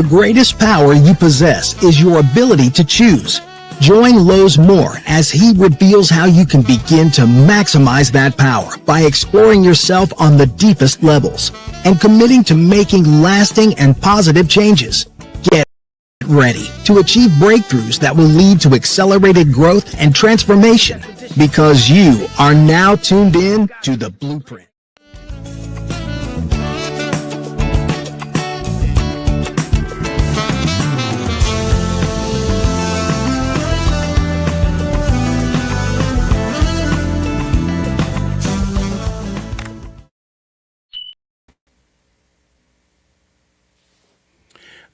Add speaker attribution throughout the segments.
Speaker 1: The greatest power you possess is your ability to choose. Join Lowe's Moore as he reveals how you can begin to maximize that power by exploring yourself on the deepest levels and committing to making lasting and positive changes. Get ready to achieve breakthroughs that will lead to accelerated growth and transformation, because you are now tuned in to The Blueprint.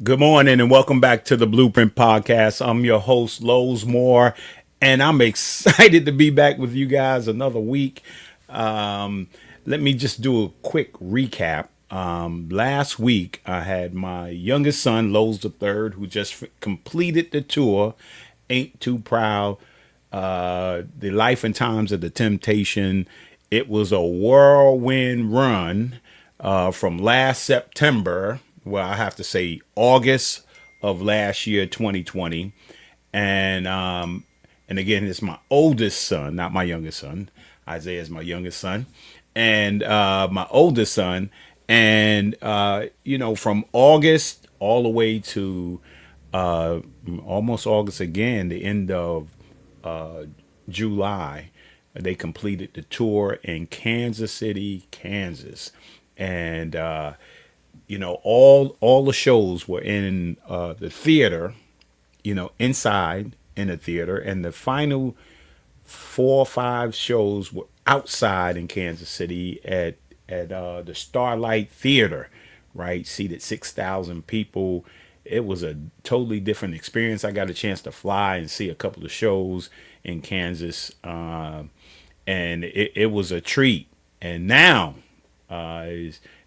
Speaker 2: Good morning and welcome back to the Blueprint Podcast. I'm your host, Lowe's Moore, and I'm excited to be back with you guys another week. Let me just do a quick recap. Last week, I had my youngest son, Lowe's III, who just completed the tour. Ain't too proud. The Life and Times of the Temptation. It was a whirlwind run from last September. Well, I have to say August of last year, 2020. And again, it's my oldest son, not my youngest son. Isaiah is my youngest son. And my oldest son. And, from August all the way to almost August again, the end of July, they completed the tour in Kansas City, Kansas. And, all the shows were in the theater, inside in the theater. And the final 4 or 5 shows were outside in Kansas City at the Starlight Theater, right? Seated 6,000 people. It was a totally different experience. I got a chance to fly and see a couple of shows in Kansas. And it was a treat. And now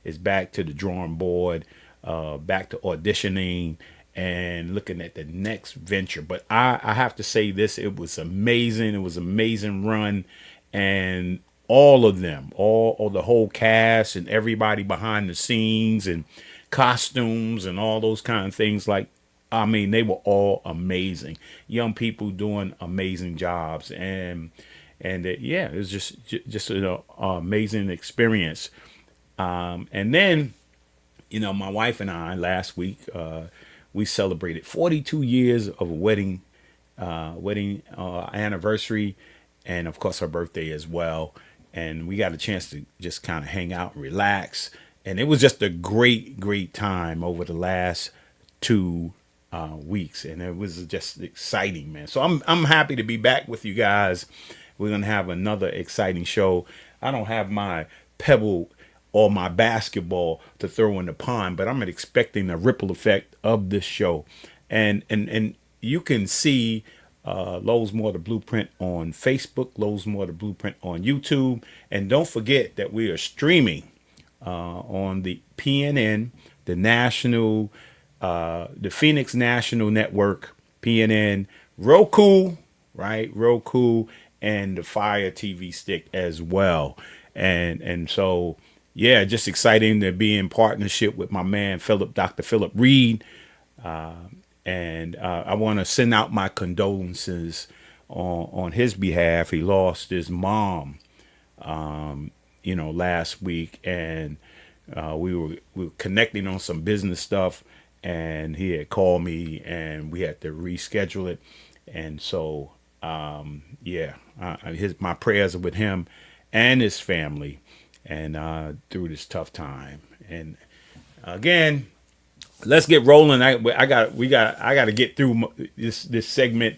Speaker 2: is back to the drawing board, back to auditioning and looking at the next venture. But I have to say this, it was amazing. It was an amazing run. And all of them, all the whole cast and everybody behind the scenes and costumes and all those kind of things, they were all amazing. Young people doing amazing jobs. And it was just an amazing experience. And then, my wife and I last week, we celebrated 42 years of a wedding anniversary, and of course her birthday as well. And we got a chance to just kind of hang out and relax. And it was just a great time over the last 2 weeks. And it was just exciting, man. So I'm happy to be back with you guys. We're going to have another exciting show. I don't have my pebble or my basketball to throw in the pond, but I'm expecting the ripple effect of this show. And you can see Lowe's Moore the Blueprint on Facebook, Lowe's Moore the Blueprint on YouTube. And don't forget that we are streaming on the PNN, the national, the Phoenix National Network, PNN, Roku, right? Roku, and the Fire TV stick as well. And so, yeah, just exciting to be in partnership with my man, Dr. Philip Reed. And I want to send out my condolences on his behalf. He lost his mom, last week. And we were connecting on some business stuff. And he had called me and we had to reschedule it. And so, my prayers are with him and his family. And through this tough time. And again, let's get rolling. I got to get through this segment,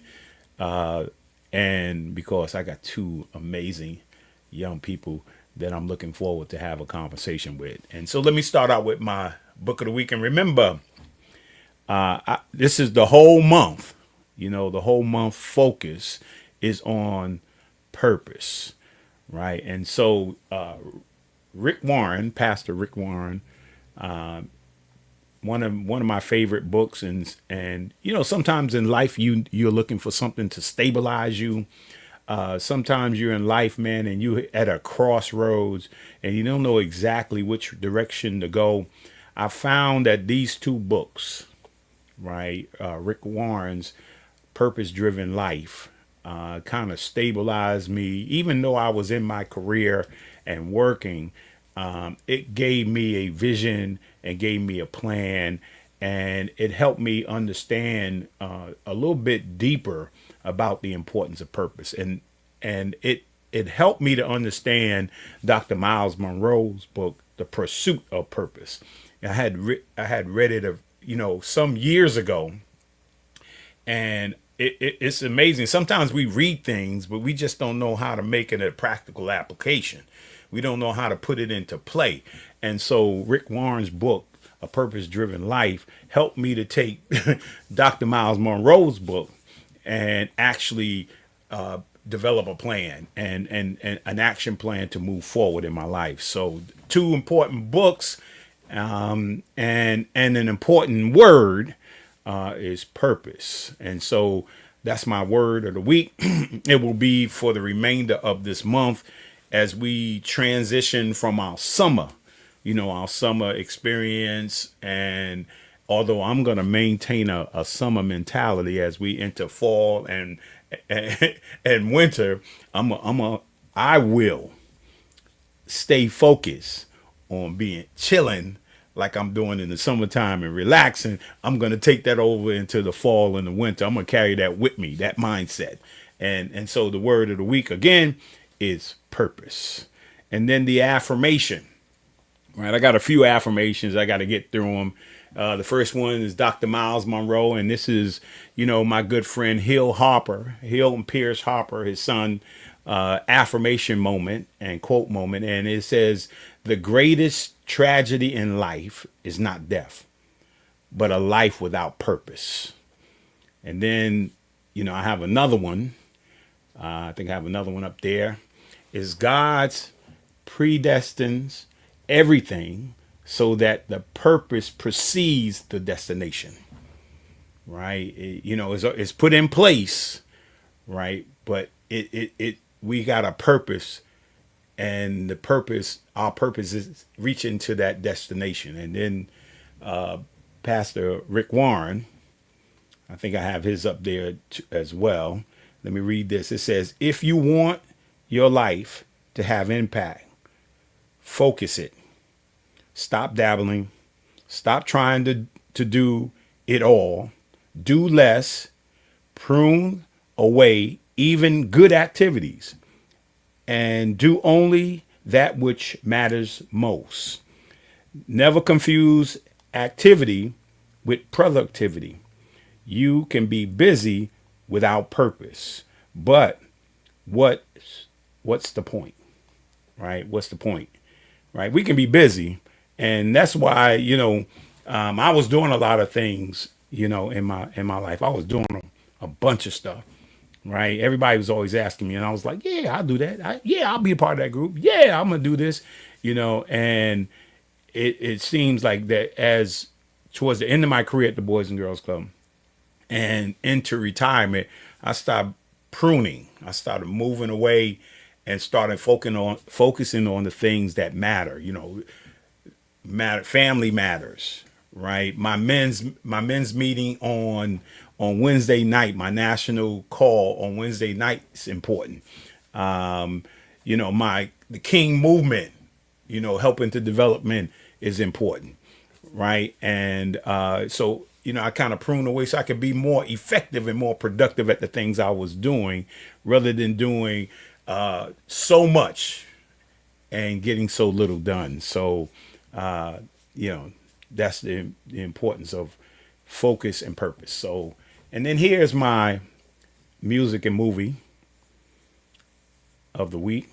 Speaker 2: and because I got 2 amazing young people that I'm looking forward to have a conversation with. And so let me start out with my book of the week. And remember, this is the whole month. The whole month focus is on purpose, right? And so Pastor Rick Warren, one of my favorite books, and sometimes in life you're looking for something to stabilize you. Sometimes you're in life, man, and you at a crossroads and you don't know exactly which direction to go. I found that these 2 books right? Rick Warren's Purpose Driven Life kind of stabilized me, even though I was in my career and working. It gave me a vision and gave me a plan, and it helped me understand a little bit deeper about the importance of purpose, and it helped me to understand Dr. Miles Monroe's book, The Pursuit of Purpose. I had read it some years ago, and it's amazing. Sometimes we read things, but we just don't know how to make it a practical application. We don't know how to put it into play. And so Rick Warren's book, A Purpose Driven Life, helped me to take Dr. Miles Monroe's book and actually develop a plan and an action plan to move forward in my life. So two important books, and an important word is purpose. And so that's my word of the week. It will be for the remainder of this month as we transition from our summer experience. And although I'm going to maintain a summer mentality as we enter fall and winter, I will stay focused on being chilling like I'm doing in the summertime and relaxing. I'm going to take that over into the fall and the winter. I'm going to carry that with me, that mindset. And so the word of the week again is purpose. And then the affirmation, right? I got a few affirmations. I got to get through them. The first one is Dr. Miles Monroe. And this is, my good friend, Hill and Pierce Harper, his son, affirmation moment and quote moment. And it says, the greatest tragedy in life is not death, but a life without purpose. And then, I have another one. I think I have another one up there. Is God's predestines everything so that the purpose precedes the destination, right? It's put in place, right? But we got a purpose, and our purpose is reaching to that destination. And then Pastor Rick Warren, I think I have his up there as well. Let me read this. It says, if you want your life to have impact, focus it. Stop dabbling. Stop trying to do it all. Do less. Prune away even good activities. And do only that which matters most. Never confuse activity with productivity. You can be busy without purpose, but what's the point, right? What's the point, right? We can be busy, and that's why I was doing a lot of things, in my life. I was doing a bunch of stuff, right? Everybody was always asking me, and I was like, yeah, I'll do that. I'll be a part of that group. Yeah, I'm gonna do this, and it seems like that as towards the end of my career at the Boys and Girls Club and into retirement, I started pruning. I started moving away and started focusing on the things that matter. Family matters, right? My men's meeting on Wednesday night, my national call on Wednesday night is important. The King movement, helping to development is important, right? And so I kind of pruned away so I could be more effective and more productive at the things I was doing, rather than doing so much and getting so little done. So, that's the importance of focus and purpose. So, and then here's my music and movie of the week.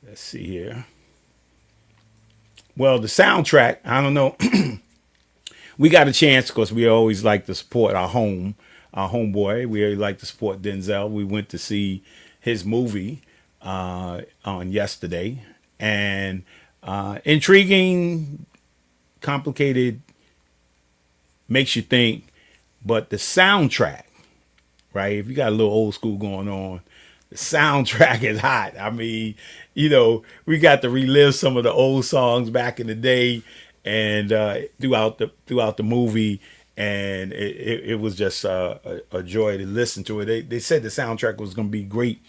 Speaker 2: Let's see here. Well, the soundtrack, I don't know. We got a chance because we always like to support our homeboy. We always like to support Denzel. We went to see his movie on yesterday, and intriguing, complicated, makes you think. But the soundtrack, right? If you got a little old school going on, the soundtrack is hot. I mean, we got to relive some of the old songs back in the day. and throughout the movie, and it was just a joy to listen to it. They said the soundtrack was going to be great.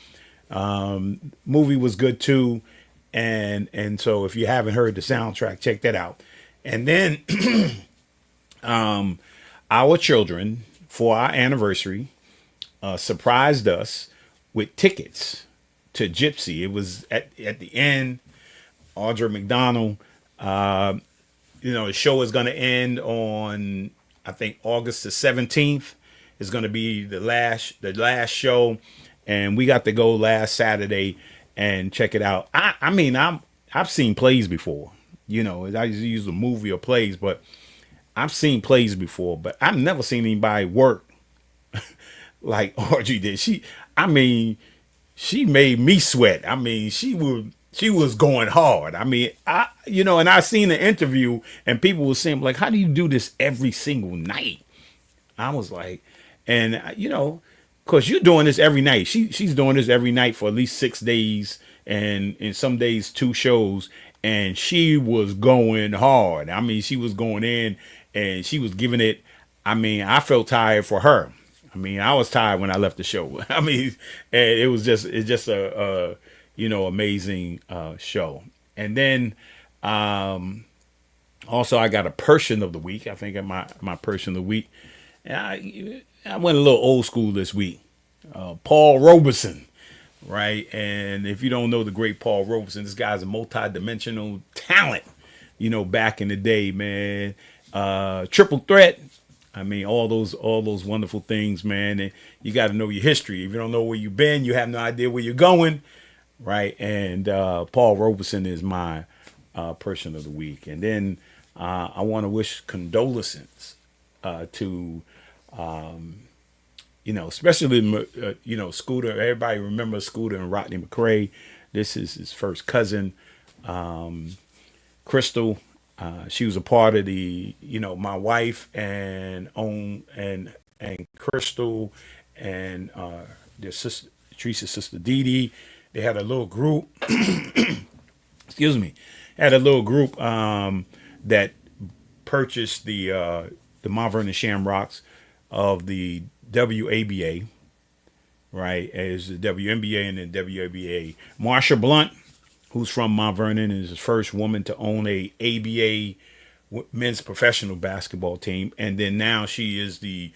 Speaker 2: Movie was good too, and so if you haven't heard the soundtrack, check that out. And then our children for our anniversary surprised us with tickets to Gypsy. It was at the end. Audra McDonald. The show is going to end on, I think, August the 17th. Is going to be the last show, and we got to go last Saturday and check it out. I mean, I've seen plays before. I use a movie or plays, but I've seen plays before, but I've never seen anybody work like Audrey did. She made me sweat. I mean, she was going hard. I mean, and I seen the interview and people were saying, like, how do you do this every single night? I was like, and cause you're doing this every night. She's doing this every night for at least 6 days, and in some days 2 shows, and she was going hard. I mean, she was going in and she was giving it. I mean, I felt tired for her. I mean, I was tired when I left the show. I mean, and it's just a amazing show. And then also I got a person of the week. I think my person of the week. I went a little old school this week. Paul Robeson, right? And if you don't know the great Paul Robeson, this guy's a multi-dimensional talent. Back in the day, man. Triple threat. I mean, all those wonderful things, man. And you got to know your history. If you don't know where you've been, you have no idea where you're going, right? And Paul Robeson is my person of the week. And then I want to wish condolences to, especially Scooter. Everybody remembers Scooter and Rodney McRae. This is his first cousin, Crystal. She was a part of the, my wife and Crystal and their sister, Teresa's sister Dee Dee. They had a little group. Excuse me. Had a little group that purchased the Mount Vernon Shamrocks of the WABA, right? As the WNBA and the WABA. Marsha Blunt, who's from Mount Vernon, is the first woman to own a ABA men's professional basketball team. And then now she is the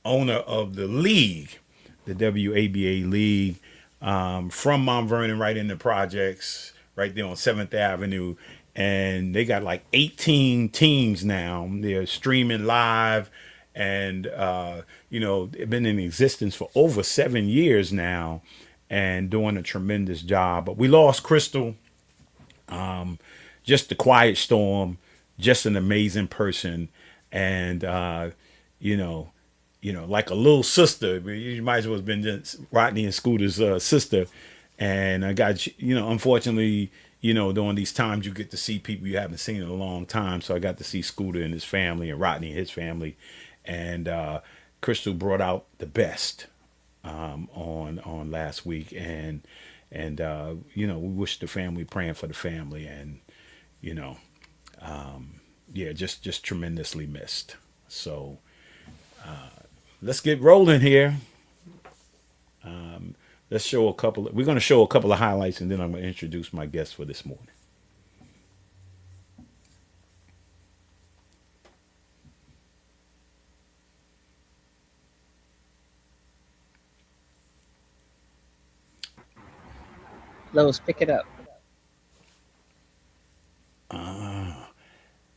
Speaker 2: owner of the league, the WABA league, from Mount Vernon, right in the projects, right there on 7th Avenue. And they got like 18 teams now. They're streaming live and, they've been in existence for over 7 years now and doing a tremendous job. But we lost Crystal, just the quiet storm, just an amazing person. And, like a little sister. You might as well have been just Rodney and Scooter's sister. And I got, unfortunately, during these times you get to see people you haven't seen in a long time. So I got to see Scooter and his family and Rodney and his family. And Crystal brought out the best on last week. And we wish the family, praying for the family. And, just tremendously missed. So let's get rolling here. Let's show we're going to show a couple of highlights, and then I'm going to introduce my guest for this morning.
Speaker 3: Lowe's, pick it up.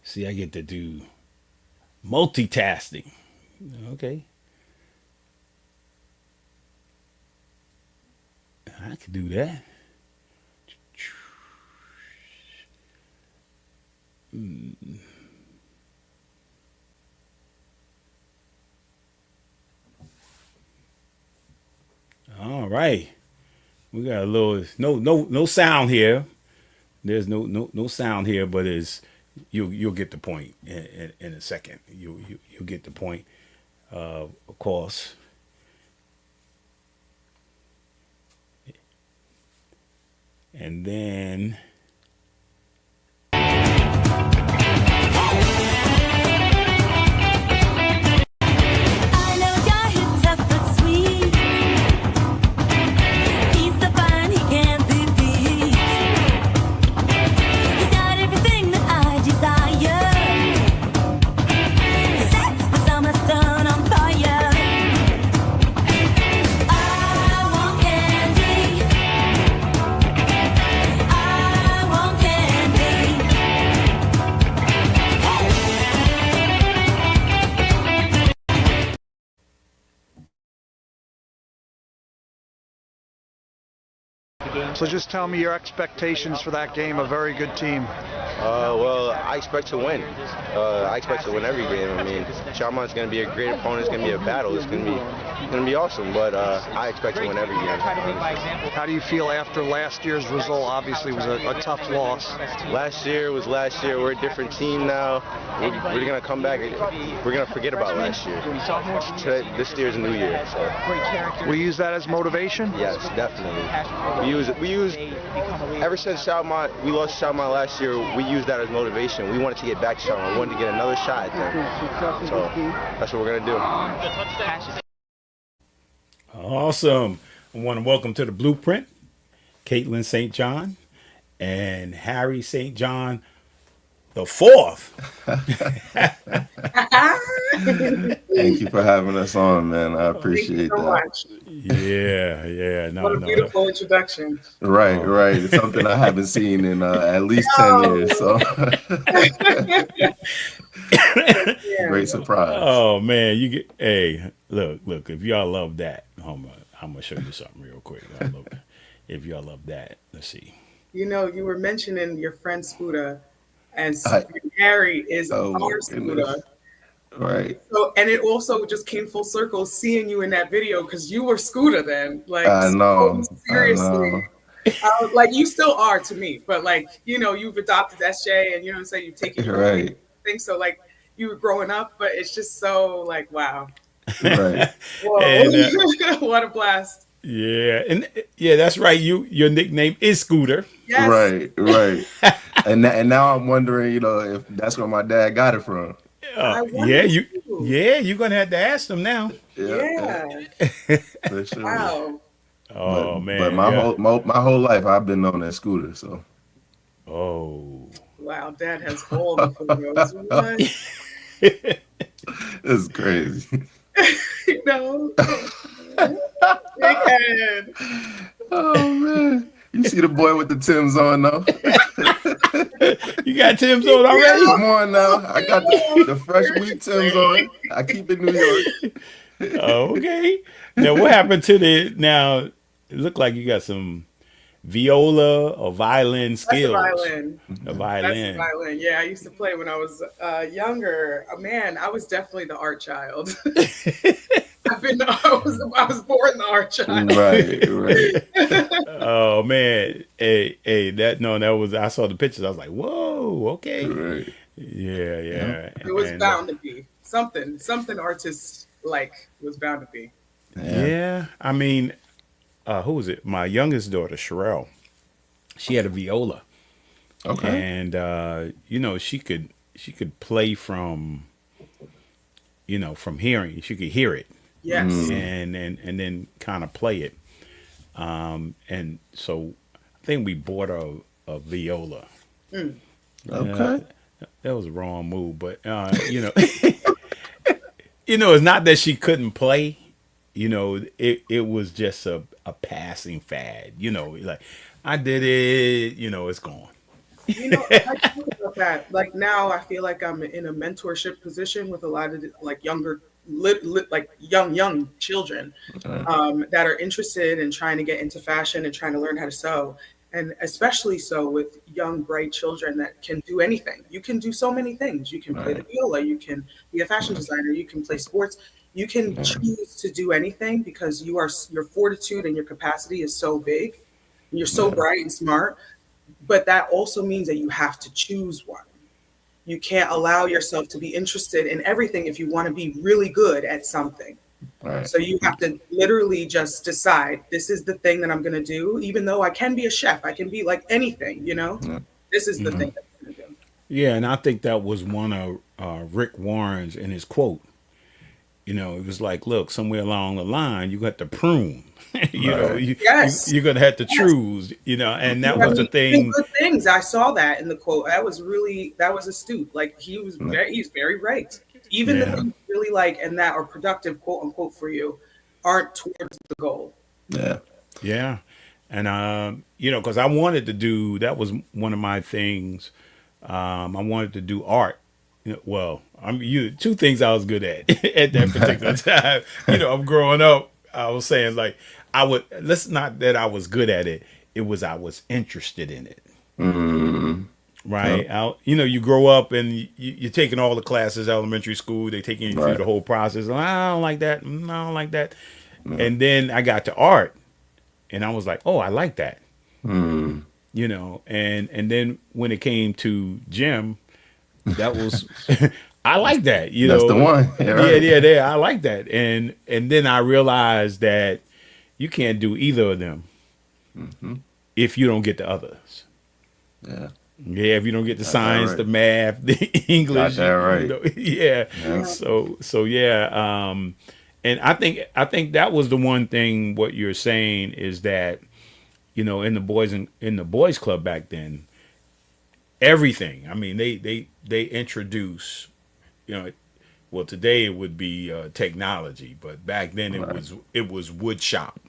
Speaker 2: See, I get to do multitasking. Okay. I could do that. All right. We got a little no sound here. There's no sound here, but you'll get the point in a second. You'll get the point, of course. And then
Speaker 4: So just tell me your expectations for that game, a very good team.
Speaker 5: Well, I expect to win. I expect to win every game. I mean, Charmont's going to be a great opponent. It's going to be a battle. It's going to be awesome. But I expect to win every game.
Speaker 4: How do you feel after last year's result? Obviously, it was a tough loss.
Speaker 5: Last year was last year. We're a different team now. We're going to come back. We're going to forget about last year. This year's a new year. So.
Speaker 4: We use that as motivation?
Speaker 5: Yes, definitely. We use ever since we lost Charmont last year, we used that as motivation. We wanted to get back to Charmont. We wanted to get another shot at them. So that's what we're going to do.
Speaker 2: Awesome. I want to welcome to the Blueprint, Caitlyn St. John and Harry St. John the fourth.
Speaker 6: Thank you for having us on, man. I appreciate
Speaker 3: so
Speaker 6: that.
Speaker 3: Much.
Speaker 2: Yeah. No,
Speaker 3: what a beautiful introduction.
Speaker 6: Right. It's something I haven't seen in at least 10 years. So great surprise.
Speaker 2: Oh man, look. If y'all love that, I'm gonna show you something real quick. If y'all love that, let's see.
Speaker 3: You know, you were mentioning your friend Scooter, and Harry is our Scooter.
Speaker 6: Right.
Speaker 3: So, and it also just came full circle seeing you in that video because you were Scooter then. Like,
Speaker 6: I know.
Speaker 3: Seriously. Like, you still are to me, but like, you know, you've adopted SJ and you know what I'm saying, you've taken your
Speaker 6: right.
Speaker 3: thing. So like you were growing up, but it's just so like, wow.
Speaker 6: Right.
Speaker 3: Whoa.
Speaker 2: And,
Speaker 3: what a blast.
Speaker 2: Yeah, and that's right. Your nickname is Scooter.
Speaker 3: Yes.
Speaker 6: Right. and now I'm wondering, you know, if that's where my dad got it from.
Speaker 2: You're gonna have to ask them now.
Speaker 3: Yeah.
Speaker 6: For sure.
Speaker 3: Wow.
Speaker 2: Oh man.
Speaker 6: But my whole life I've been known as Scooter, so.
Speaker 2: Oh.
Speaker 3: Wow, Dad has all the photos. What?
Speaker 6: It's crazy.
Speaker 3: No. Big head.
Speaker 6: Oh man. You see the boy with the Timbs on though?
Speaker 2: You got Timbs on already?
Speaker 6: Come on now. I got the fresh wheat Timbs on. I keep it New York.
Speaker 2: Oh, okay. Now what happened to now it looked like you got some viola or violin skills.
Speaker 3: That's a violin.
Speaker 2: A violin.
Speaker 3: That's a violin. Yeah, I used to play when I was younger. Man, I was definitely the art child. I was born the art child.
Speaker 6: Right.
Speaker 2: Oh man. That was I saw the pictures. I was like, whoa, okay.
Speaker 6: Right.
Speaker 2: Yeah.
Speaker 3: It was bound to be. Something artists like was bound to be.
Speaker 2: Yeah. I mean, who was it? My youngest daughter, Sherelle. She had a viola.
Speaker 6: Okay.
Speaker 2: And you know, she could play from hearing. She could hear it.
Speaker 3: Yes.
Speaker 2: And then kind of play it. And so I think we bought her a viola.
Speaker 6: Okay.
Speaker 2: That was a wrong move, but it's not that she couldn't play. It was just a passing fad. Like I did it. It's gone.
Speaker 3: I think about that. Like now, I feel like I'm in a mentorship position with a lot of like younger, like young children that are interested in trying to get into fashion and trying to learn how to sew. And especially so with young, bright children that can do anything. You can do so many things. You can play the viola. You can be a fashion designer. You can play sports. You can choose to do anything because your fortitude and your capacity is so big. And you're so bright and smart. But that also means that you have to choose one. You can't allow yourself to be interested in everything if you want to be really good at something.
Speaker 6: Right.
Speaker 3: So you have to literally just decide, this is the thing that I'm going to do, even though I can be a chef. I can be like anything, This is the thing that I'm going to do.
Speaker 2: Yeah, and I think that was one of Rick Warren's in his quote. It was like, look, somewhere along the line, you got to prune. You're going to have to choose, and that was the thing.
Speaker 3: Good things. I saw that in the quote. That was astute. Like he's very right. Even the things you really like and that are productive, quote unquote, for you aren't towards the goal.
Speaker 6: Yeah.
Speaker 2: Yeah. And, because I wanted to do, that was one of my things. I wanted to do art. Well, two things I was good at that particular time. I'm growing up. I was saying like let's not that I was good at it. It was I was interested in it.
Speaker 6: Mm.
Speaker 2: Right. Out, you grow up and you're taking all the classes, elementary school, they taking you through the whole process. And I don't like that. I don't like that. And then I got to art and I was like, oh, I like that.
Speaker 6: Mm.
Speaker 2: And then when it came to gym, that was, I like that,
Speaker 6: That's the one.
Speaker 2: Yeah. I like that. And then I realized that you can't do either of them if you don't get the others.
Speaker 6: Yeah.
Speaker 2: Yeah, if you don't get the science, the math, the English, yeah. So yeah. And I think that was the one thing. What you're saying is that, in the boys club back then, everything. I mean, they introduce, well, today it would be technology, but back then it was wood shop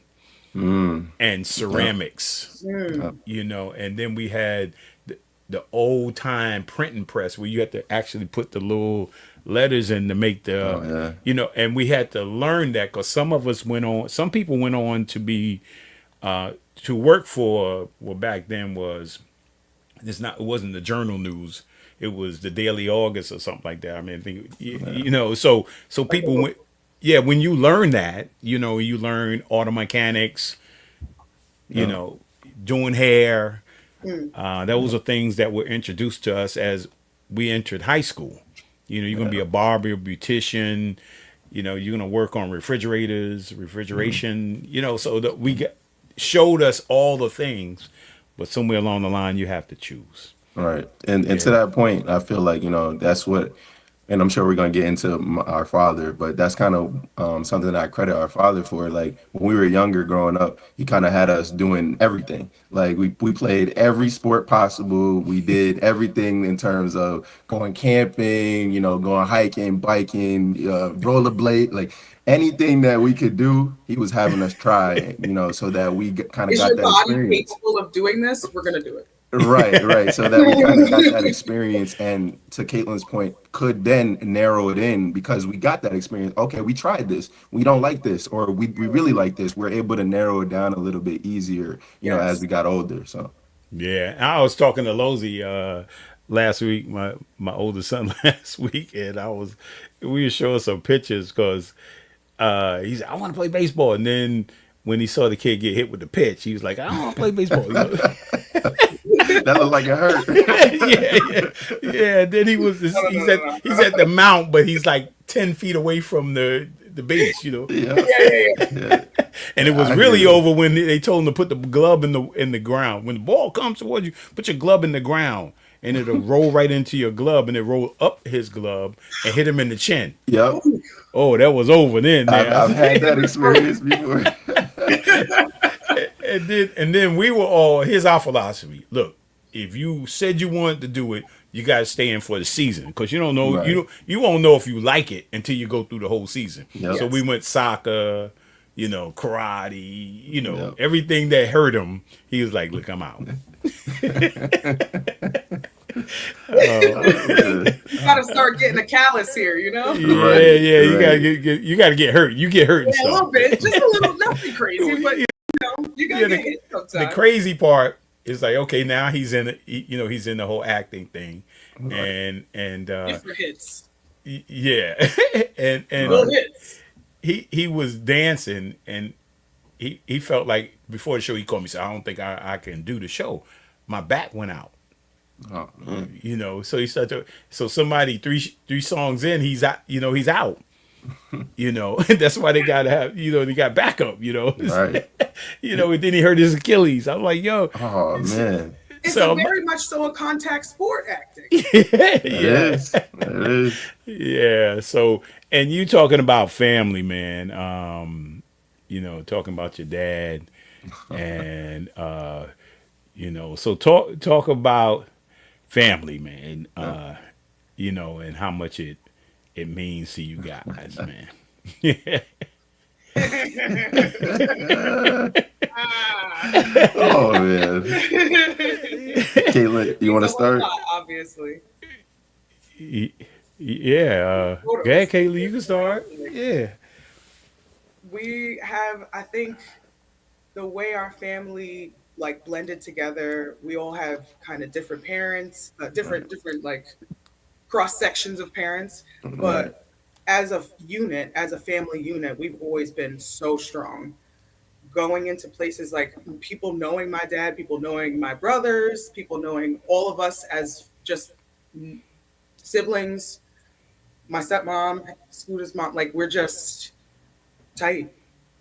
Speaker 2: and ceramics, and then we had the old time printing press where you had to actually put the little letters in to make the, and we had to learn that because some people went on to be, to work for, well, back then it wasn't the Journal News. It was the Daily August or something like that. I mean, so people went, when you learn that, you learn auto mechanics, doing hair. Those are things that were introduced to us as we entered high school. You're going to be a barber, a beautician, you're going to work on refrigeration, so that showed us all the things, but somewhere along the line, you have to choose.
Speaker 6: Right. And to that point, I feel like, that's what, and I'm sure we're going to get into our father, but that's kind of something that I credit our father for. Like when we were younger growing up, he kind of had us doing everything. Like we played every sport possible. We did everything in terms of going camping, going hiking, biking, rollerblade, like anything that we could do, he was having us try, so that we kind of got that experience. Is your body
Speaker 3: capable of doing this? We're going to do it.
Speaker 6: Right. So that we kind of got that experience, and to Caitlyn's point, could then narrow it in because we got that experience. Okay, we tried this. We don't like this, or we really like this. We're able to narrow it down a little bit easier, as we got older. So
Speaker 2: yeah, I was talking to Lozy last week, my oldest son last week, and we were showing some pictures because he said, I want to play baseball, and then when he saw the kid get hit with the pitch, he was like, I don't want to play baseball.
Speaker 6: That looked like it hurt.
Speaker 2: yeah. Then he's at the mount, but he's like 10 feet away from the base, Yeah. And it was really over when they told him to put the glove in the ground. When the ball comes towards you, put your glove in the ground, and it'll roll right into your glove, and it roll up his glove and hit him in the chin.
Speaker 6: Yep.
Speaker 2: Oh, that was over then.
Speaker 6: I've had that experience before.
Speaker 2: And then we were all, here's our philosophy. Look, if you said you wanted to do it, you got to stay in for the season because you don't know, you won't know if you like it until you go through the whole season. Yep. So we went soccer, karate, everything that hurt him. He was like, look, I'm out.
Speaker 3: You gotta start getting a callus here,
Speaker 2: Yeah. You gotta get hurt. You get hurt and stuff.
Speaker 3: A little bit, just a little, nothing crazy, but you gotta get hit sometimes.
Speaker 2: The crazy part is like, okay, now he's in he's in the whole acting thing, and
Speaker 3: different hits.
Speaker 2: Yeah, and
Speaker 3: hits.
Speaker 2: He was dancing, and he felt like before the show he called me, said, I don't think I can do the show. My back went out.
Speaker 6: Oh, man.
Speaker 2: So he started so somebody three songs in, he's out, he's out. That's why they gotta have, they got backup,
Speaker 6: Right.
Speaker 2: And then he hurt his Achilles. I'm like, yo.
Speaker 6: Oh man.
Speaker 3: It's very much so a contact sport acting.
Speaker 6: It is.
Speaker 2: Yeah. So, and you talking about family, man, talking about your dad and, so talk about family, man, and how much it means to you guys, man.
Speaker 6: Oh man. Caitlyn, you want to start?
Speaker 3: Obviously.
Speaker 2: Yeah. Go ahead, Caitlyn, you can start. Yeah.
Speaker 3: We have, I think, the way our family like blended together. We all have kind of different parents, different like cross sections of parents,
Speaker 6: Right.
Speaker 3: but as a unit, as a family unit, we've always been so strong. Going into places like people knowing my dad, people knowing my brothers, people knowing all of us as just siblings, my stepmom, Scooter's mom, like we're just tight.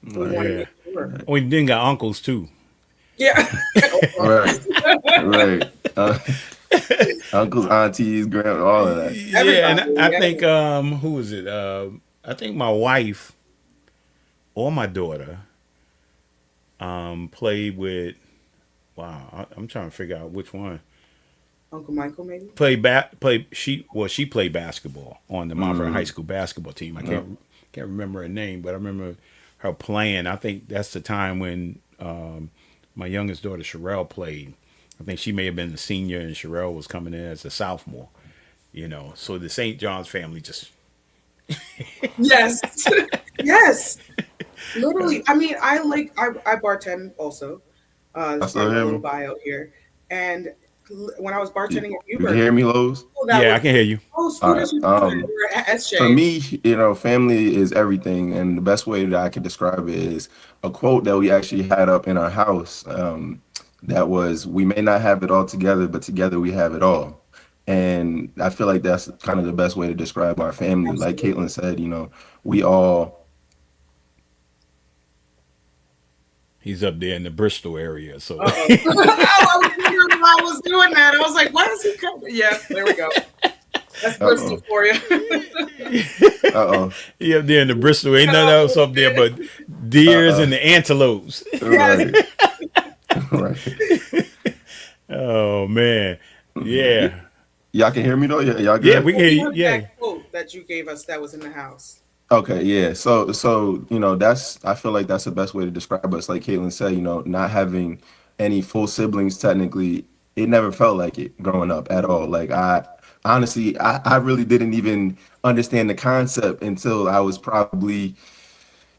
Speaker 3: We
Speaker 6: Right.
Speaker 3: want to
Speaker 2: Yeah.
Speaker 3: make sure.
Speaker 2: We then got uncles too.
Speaker 3: Yeah.
Speaker 6: Right. Right. Uncles, aunties, grand, all of that.
Speaker 2: Yeah, and
Speaker 3: Everybody.
Speaker 2: I think
Speaker 3: Everybody.
Speaker 2: who is it? I think my wife or my daughter played with. Wow, I'm trying to figure out which one.
Speaker 3: Uncle Michael, maybe?
Speaker 2: She played basketball on the Mount Vernon High School basketball team. I
Speaker 6: Yep.
Speaker 2: can't remember her name, but I remember her playing. I think that's the time when my youngest daughter Sherelle played. I think she may have been a senior and Sherelle was coming in as a sophomore. So the St. John's family just
Speaker 3: Yes. Yes. Literally. I mean, I bartend also.
Speaker 6: I
Speaker 3: That's part
Speaker 6: still
Speaker 3: of my
Speaker 6: hear
Speaker 3: little
Speaker 6: me.
Speaker 3: bio here. And when I was bartending at
Speaker 6: You can
Speaker 3: Newburgh,
Speaker 6: hear me, Lowe's?
Speaker 3: oh, that
Speaker 2: yeah,
Speaker 3: was
Speaker 2: I can hear you.
Speaker 6: All right.
Speaker 3: Scooter's your brother. We're at
Speaker 6: For
Speaker 3: SJ.
Speaker 6: me, family is everything, and the best way that I could describe it is a quote that we actually had up in our house. That was, "We may not have it all together, but together we have it all." And I feel like that's kind of the best way to describe our family. Like Caitlyn
Speaker 3: Absolutely.
Speaker 6: said, we all.
Speaker 2: He's up there in the Bristol area, so
Speaker 3: Uh-oh. I was wondering why I was doing that. I was like, why is he coming? Yeah, there we go. That's
Speaker 6: Uh
Speaker 3: Bristol
Speaker 6: oh.
Speaker 3: for you.
Speaker 6: Uh
Speaker 2: he up there in the Bristol. Ain't nothing else up there but deers
Speaker 6: oh.
Speaker 2: and the antelopes.
Speaker 3: Yes.
Speaker 6: Right. Right.
Speaker 2: Oh man, yeah,
Speaker 6: Y'all can hear me though. Y'all
Speaker 2: yeah,
Speaker 6: good?
Speaker 2: we can hear
Speaker 3: We
Speaker 2: you.
Speaker 3: heard
Speaker 2: Yeah,
Speaker 3: that quote that you gave us that was in the house.
Speaker 6: Okay, yeah. So that's I feel like that's the best way to describe us. Like Caitlin said, not having any full siblings technically, it never felt like it growing up at all. Like I honestly, I really didn't even understand the concept until I was probably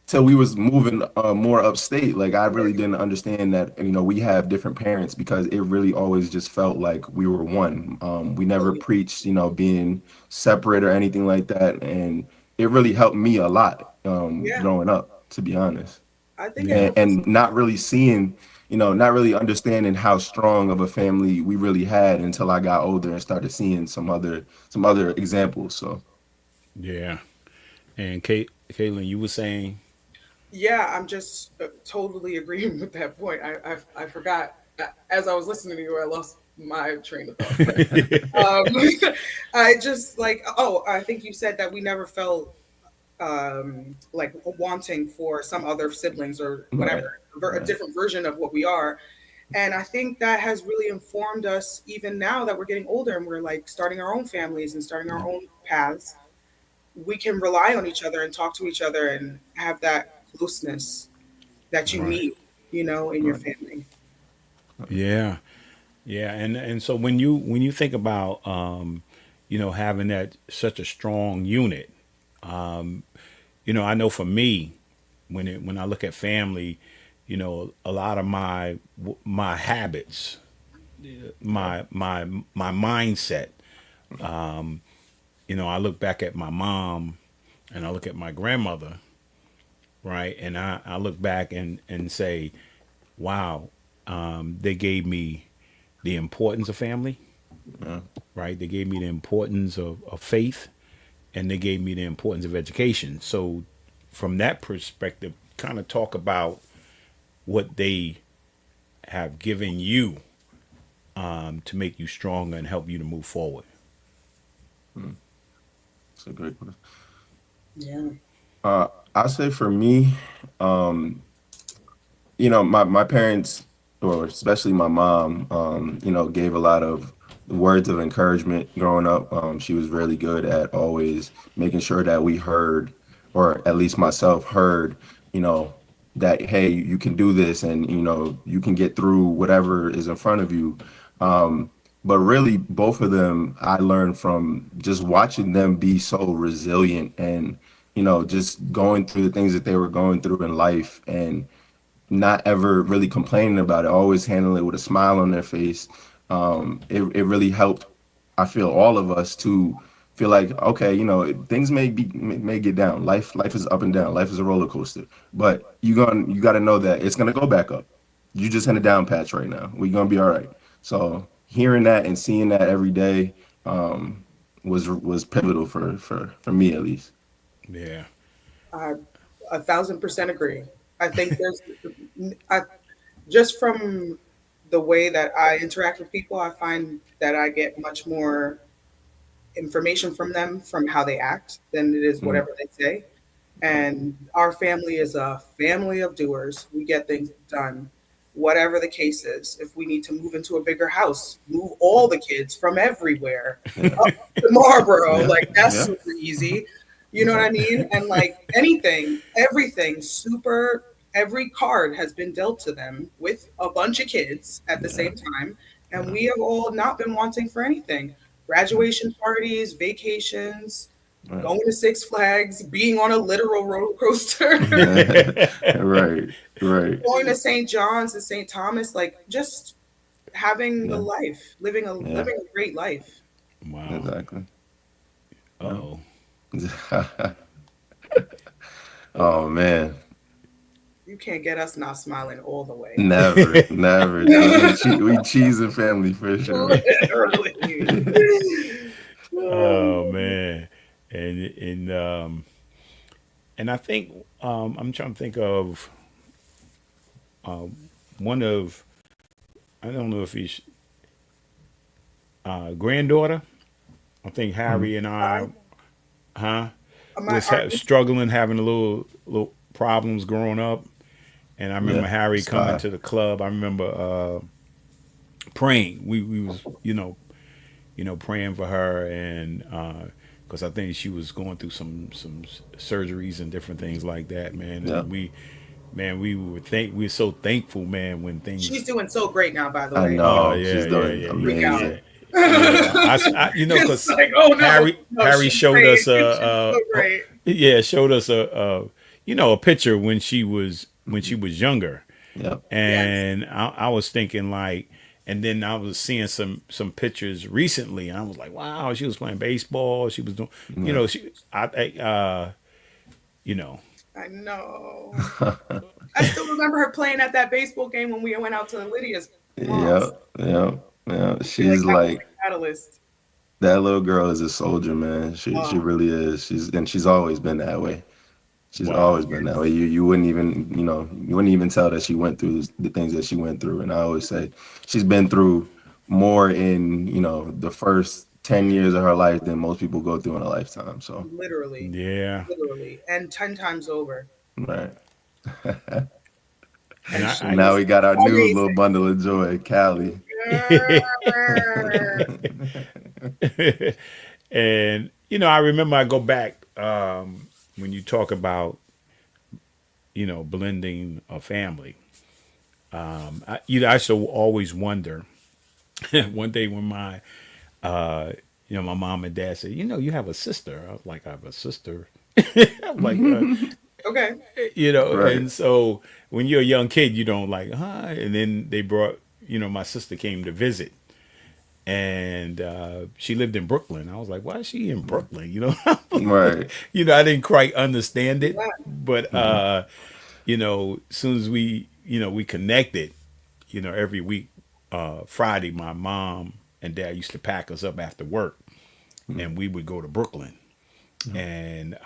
Speaker 6: till we was moving more upstate. Like I really didn't understand that we have different parents because it really always just felt like we were one. We
Speaker 3: Oh,
Speaker 6: never
Speaker 3: yeah.
Speaker 6: preached being separate or anything like that, and it really helped me a lot
Speaker 3: Yeah,
Speaker 6: growing up, to be honest,
Speaker 3: I think it
Speaker 2: yeah,
Speaker 3: helps.
Speaker 6: and not really seeing. Not really understanding how strong of a family we really had until I got older and started seeing some other examples. So
Speaker 2: yeah. And Caitlin, you were saying,
Speaker 3: Yeah, I'm just totally agreeing with that point. I forgot as I was listening to you, I lost my train of thought. But I just like, oh, I think you said that we never felt like wanting for some other siblings or
Speaker 6: right,
Speaker 3: whatever, a
Speaker 6: right,
Speaker 3: different version of what we are. And I think that has really informed us even now that we're getting older and we're like starting our own families and starting our
Speaker 6: yeah,
Speaker 3: own paths. We can rely on each other and talk to each other and have that closeness that you
Speaker 2: right?
Speaker 3: need, in your
Speaker 6: right,
Speaker 3: family.
Speaker 2: Yeah, yeah. And so when you think about having that such a strong unit, I know for me, when I look at family, a lot of my habits, my mindset. I look back at my mom and I look at my grandmother, right? And I look back and say, wow, they gave me the importance of family,
Speaker 6: yeah,
Speaker 2: right? They gave me the importance of faith and they gave me the importance of education. So, from that perspective, kind of talk about what they have given you to make you stronger and help you to move forward.
Speaker 6: it's a great question.
Speaker 3: Yeah.
Speaker 6: I say for me, um, my parents, or especially my mom, gave a lot of words of encouragement growing up. She was really good at always making sure that we heard, or at least myself heard, you know, that hey, you can do this, and you can get through whatever is in front of you. But really, both of them, I learned from just watching them be so resilient and just going through the things that they were going through in life, and not ever really complaining about it, always handling it with a smile on their face. It really helped, I feel, all of us to feel like, okay, things may get down. Life is up and down. Life is a roller coaster. But you got to know that it's gonna go back up. You just in a down patch right now. We're gonna be all right. So hearing that and seeing that every day was pivotal for me at least.
Speaker 2: Yeah.
Speaker 3: I 1,000% agree. I think just from the way that I interact with people, I find that I get much more information from them from how they act than it is whatever they say. And our family is a family of doers. We get things done, whatever the case is. If we need to move into a bigger house, move all the kids from everywhere up to Marlboro.
Speaker 6: Yeah.
Speaker 3: Like, that's
Speaker 6: Yeah.
Speaker 3: super easy. You know what I mean? And like everything, every card has been dealt to them with a bunch of kids at the same time. And we have all not been wanting for anything. Graduation parties, vacations, going to Six Flags, being on a literal roller coaster,
Speaker 6: Right.
Speaker 3: going to St. John's and St. Thomas, like just having the life, living a great life.
Speaker 2: Wow.
Speaker 6: Exactly.
Speaker 2: Oh.
Speaker 6: Oh man.
Speaker 3: You can't get us not smiling all the way.
Speaker 6: Never. We cheese and family for sure.
Speaker 2: Oh man. And I think I'm trying to think of one of, I don't know if he's granddaughter. I think Harry and I was struggling, having a little problems growing up. And I remember Harry coming to the club. I remember praying. We was praying for her, and because I think she was going through some surgeries and different things like that, man.
Speaker 6: Yeah.
Speaker 2: And we were so thankful, man, when things.
Speaker 3: She's doing so great now, by the way.
Speaker 6: I know.
Speaker 2: Oh, yeah,
Speaker 6: She's doing
Speaker 2: yeah.
Speaker 6: amazing.
Speaker 2: Because
Speaker 3: Harry
Speaker 2: showed us showed us a picture when she was younger.
Speaker 6: Yep.
Speaker 2: And I was thinking like, and then I was seeing some pictures recently, and I was like, wow, she was playing baseball. She was doing,
Speaker 3: I know. I still remember her playing at that baseball game when we went out to Lydia's mom's.
Speaker 6: Yeah. She's like
Speaker 3: catalyst.
Speaker 6: that little girl is a soldier, man. She really is. She's always been that way. She's always been that way. You wouldn't even tell that she went through the things that she went through. And I always say she's been through more in, the first 10 years of her life than most people go through in a lifetime. So
Speaker 3: Literally.
Speaker 2: Yeah.
Speaker 3: Literally. And 10 times over.
Speaker 6: right.
Speaker 2: And
Speaker 6: now we got our new little bundle of joy, Callie.
Speaker 2: And I remember I go back when you talk about blending a family. I used to always wonder. One day when my my mom and dad said, you have a sister. I was like, I have a sister. I'm like,
Speaker 3: okay.
Speaker 6: Right.
Speaker 2: And so when you're a young kid, you don't like, hi. And then they brought, my sister came to visit, and she lived in Brooklyn. I was like, why is she in Brooklyn?
Speaker 6: Right.
Speaker 2: I didn't quite understand it, but as soon as we connected, every week, Friday, my mom and dad used to pack us up after work, and we would go to Brooklyn, and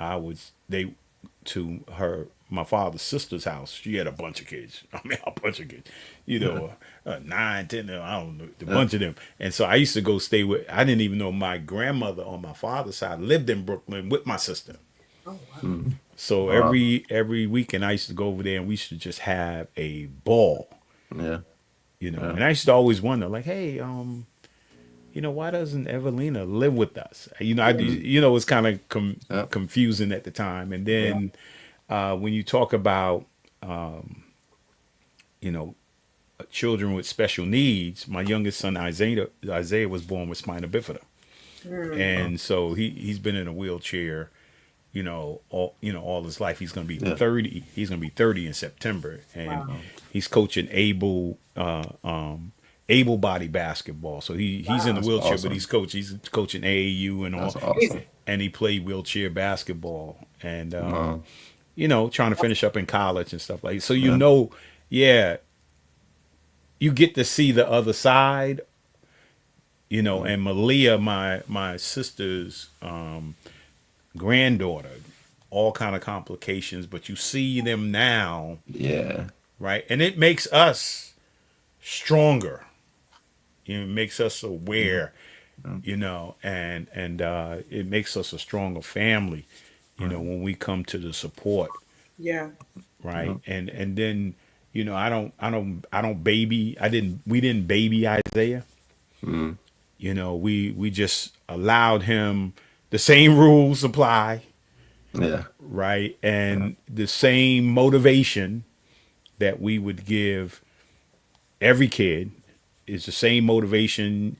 Speaker 2: my father's sister's house. She had a bunch of kids. I mean, a bunch of kids, 9, 10, I don't know, a bunch of them. And so I used to go stay with, I didn't even know my grandmother on my father's side lived in Brooklyn with my sister.
Speaker 3: Oh, wow.
Speaker 2: So every weekend I used to go over there, and we used to just have a ball.
Speaker 6: Yeah.
Speaker 2: And I used to always wonder, like, hey, why doesn't Evelina live with us? It's kind of confusing at the time. And then when you talk about, children with special needs, my youngest son, Isaiah was born with spina bifida. And so he's been in a wheelchair, all his life. He's going to be
Speaker 6: Yeah.
Speaker 2: 30. He's going to be 30 in September, and
Speaker 3: Wow.
Speaker 2: he's coaching able-bodied basketball. So he's in the
Speaker 6: That's
Speaker 2: wheelchair,
Speaker 6: awesome.
Speaker 2: but he's coaching AAU and all,
Speaker 6: That's awesome.
Speaker 2: and he played wheelchair basketball, and
Speaker 6: Wow.
Speaker 2: trying to finish up in college and stuff like that. So
Speaker 6: Yeah.
Speaker 2: yeah, you get to see the other side, and Malia, my sister's granddaughter, all kind of complications, but you see them now,
Speaker 6: Yeah.
Speaker 2: right? And it makes us stronger. It makes us aware, and it makes us a stronger family, when we come to the support,
Speaker 3: Yeah.
Speaker 2: right? And then, we didn't baby Isaiah.
Speaker 6: Mm.
Speaker 2: We just allowed him the same rules apply,
Speaker 6: Yeah.
Speaker 2: right? And the same motivation that we would give every kid is the same motivation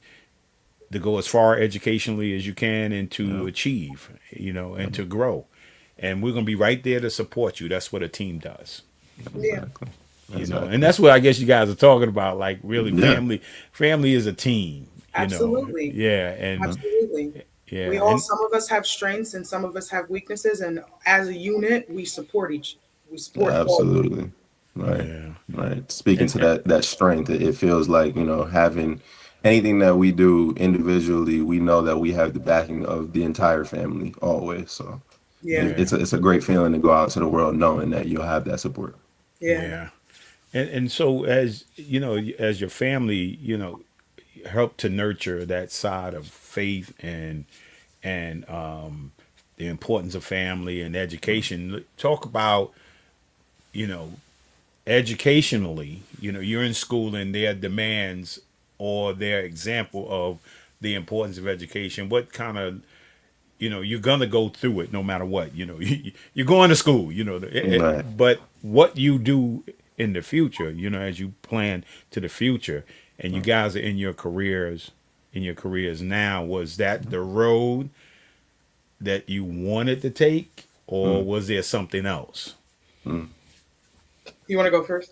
Speaker 2: to go as far educationally as you can and to achieve, and to grow. And we're going to be right there to support you. That's what a team does.
Speaker 3: Yeah.
Speaker 6: Exactly.
Speaker 2: And that's what I guess you guys are talking about, like really
Speaker 6: Yeah.
Speaker 2: family is a team,
Speaker 3: Absolutely.
Speaker 2: Yeah. And
Speaker 3: Absolutely.
Speaker 2: yeah.
Speaker 3: Some of us have strengths and some of us have weaknesses, and as a unit, we support all.
Speaker 6: Absolutely. Right.
Speaker 2: Yeah.
Speaker 6: Right. Speaking
Speaker 2: And-
Speaker 6: to that strength, it feels like, having anything that we do individually, we know that we have the backing of the entire family always. So
Speaker 3: Yeah.
Speaker 6: it's a great feeling to go out to the world knowing that you'll have that support.
Speaker 3: Yeah.
Speaker 2: And so as as your family, help to nurture that side of faith and the importance of family and education. Talk about, educationally, you're in school and their demands or their example of the importance of education. What kind of, you're going to go through it no matter what, you're going to school,
Speaker 6: Right.
Speaker 2: but what you do in the future, as you plan to the future and you guys are in your careers now, was that the road that you wanted to take, or was there something else?
Speaker 3: You want to go first?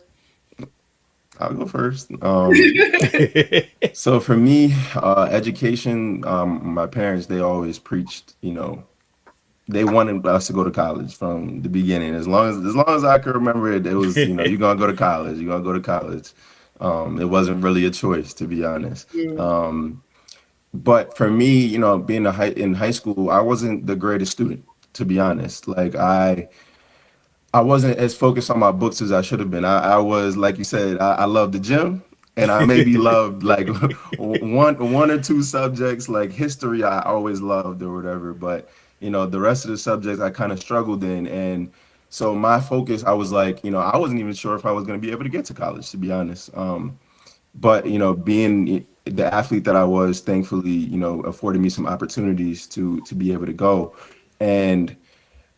Speaker 6: I'll go first. So for me, education, my parents, they always preached, they wanted us to go to college from the beginning. As long as I can remember it, it was, you're gonna go to college, you're gonna go to college. It wasn't really a choice, to be honest. But for me, being in high school, I wasn't the greatest student, to be honest. Like I wasn't as focused on my books as I should have been. I was, like you said, I loved the gym, and I maybe loved like one or two subjects, like history I always loved or whatever. But the rest of the subjects I kind of struggled in, and so my focus, I was like, I wasn't even sure if I was going to be able to get to college, to be honest. But being the athlete that I was, thankfully, afforded me some opportunities to be able to go, and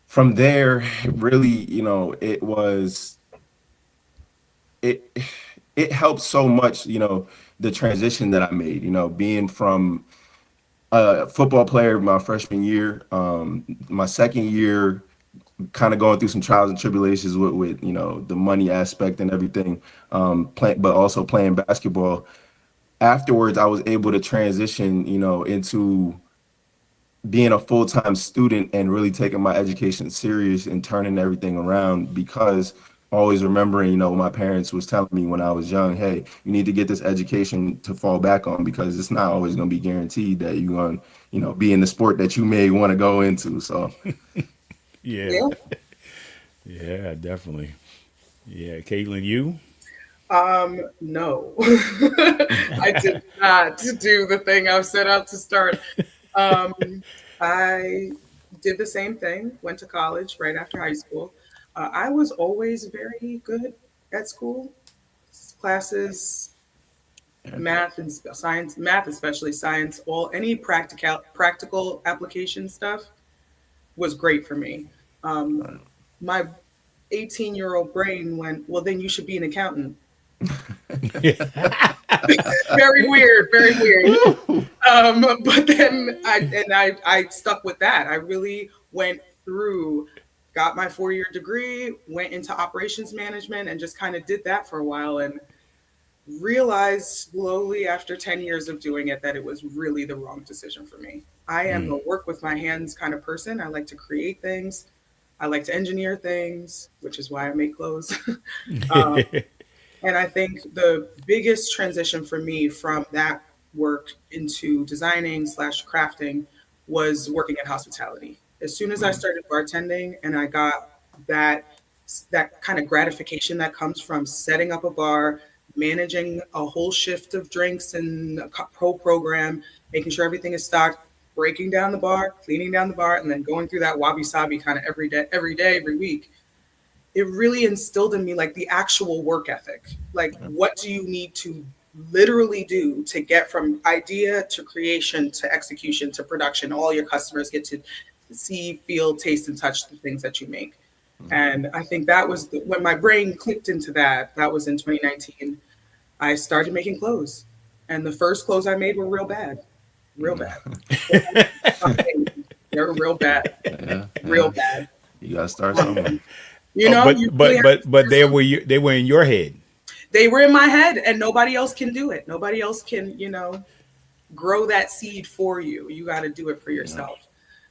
Speaker 6: from there, really, it it helped so much, the transition that I made, being from a football player my freshman year, my second year, kind of going through some trials and tribulations with the money aspect and everything, but also playing basketball. Afterwards, I was able to transition, into being a full-time student and really taking my education serious and turning everything around, because always remembering, my parents was telling me when I was young, hey, you need to get this education to fall back on, because it's not always going to be guaranteed that you're going to, be in the sport that you may want to go into. So
Speaker 2: Yeah. Yeah, definitely. Yeah. Caitlyn, you?
Speaker 3: No. I did not do the thing I set out to start. I did the same thing, went to college right after high school. I was always very good at school, classes, math and science, math, especially science, any practical application stuff was great for me. My 18-year-old brain went, well, then you should be an accountant. Very weird, very weird. But then I stuck with that. I really went through, got my 4-year degree, went into operations management, and just kind of did that for a while, and realized slowly after 10 years of doing it that it was really the wrong decision for me. I am a work with my hands kind of person. I like to create things. I like to engineer things, which is why I make clothes. um, and I think the biggest transition for me from that work into designing slash crafting was working in hospitality. As soon as I started bartending and I got that that kind of gratification that comes from setting up a bar, managing a whole shift of drinks and a whole program, making sure everything is stocked, breaking down the bar, cleaning down the bar, and then going through that wabi sabi kind of every day, every week. It really instilled in me like the actual work ethic. Like, what do you need to literally do to get from idea to creation to execution to production? All your customers get to see, feel, taste, and touch the things that you make. And I think that was when my brain clicked into that. That was in 2019. I started making clothes, and the first clothes I made were real bad. They were real bad, real bad.
Speaker 6: You gotta start somewhere.
Speaker 3: You know,
Speaker 2: but they were in your head.
Speaker 3: They were in my head, and nobody else can do it. Nobody else can, grow that seed for you. You got to do it for yourself.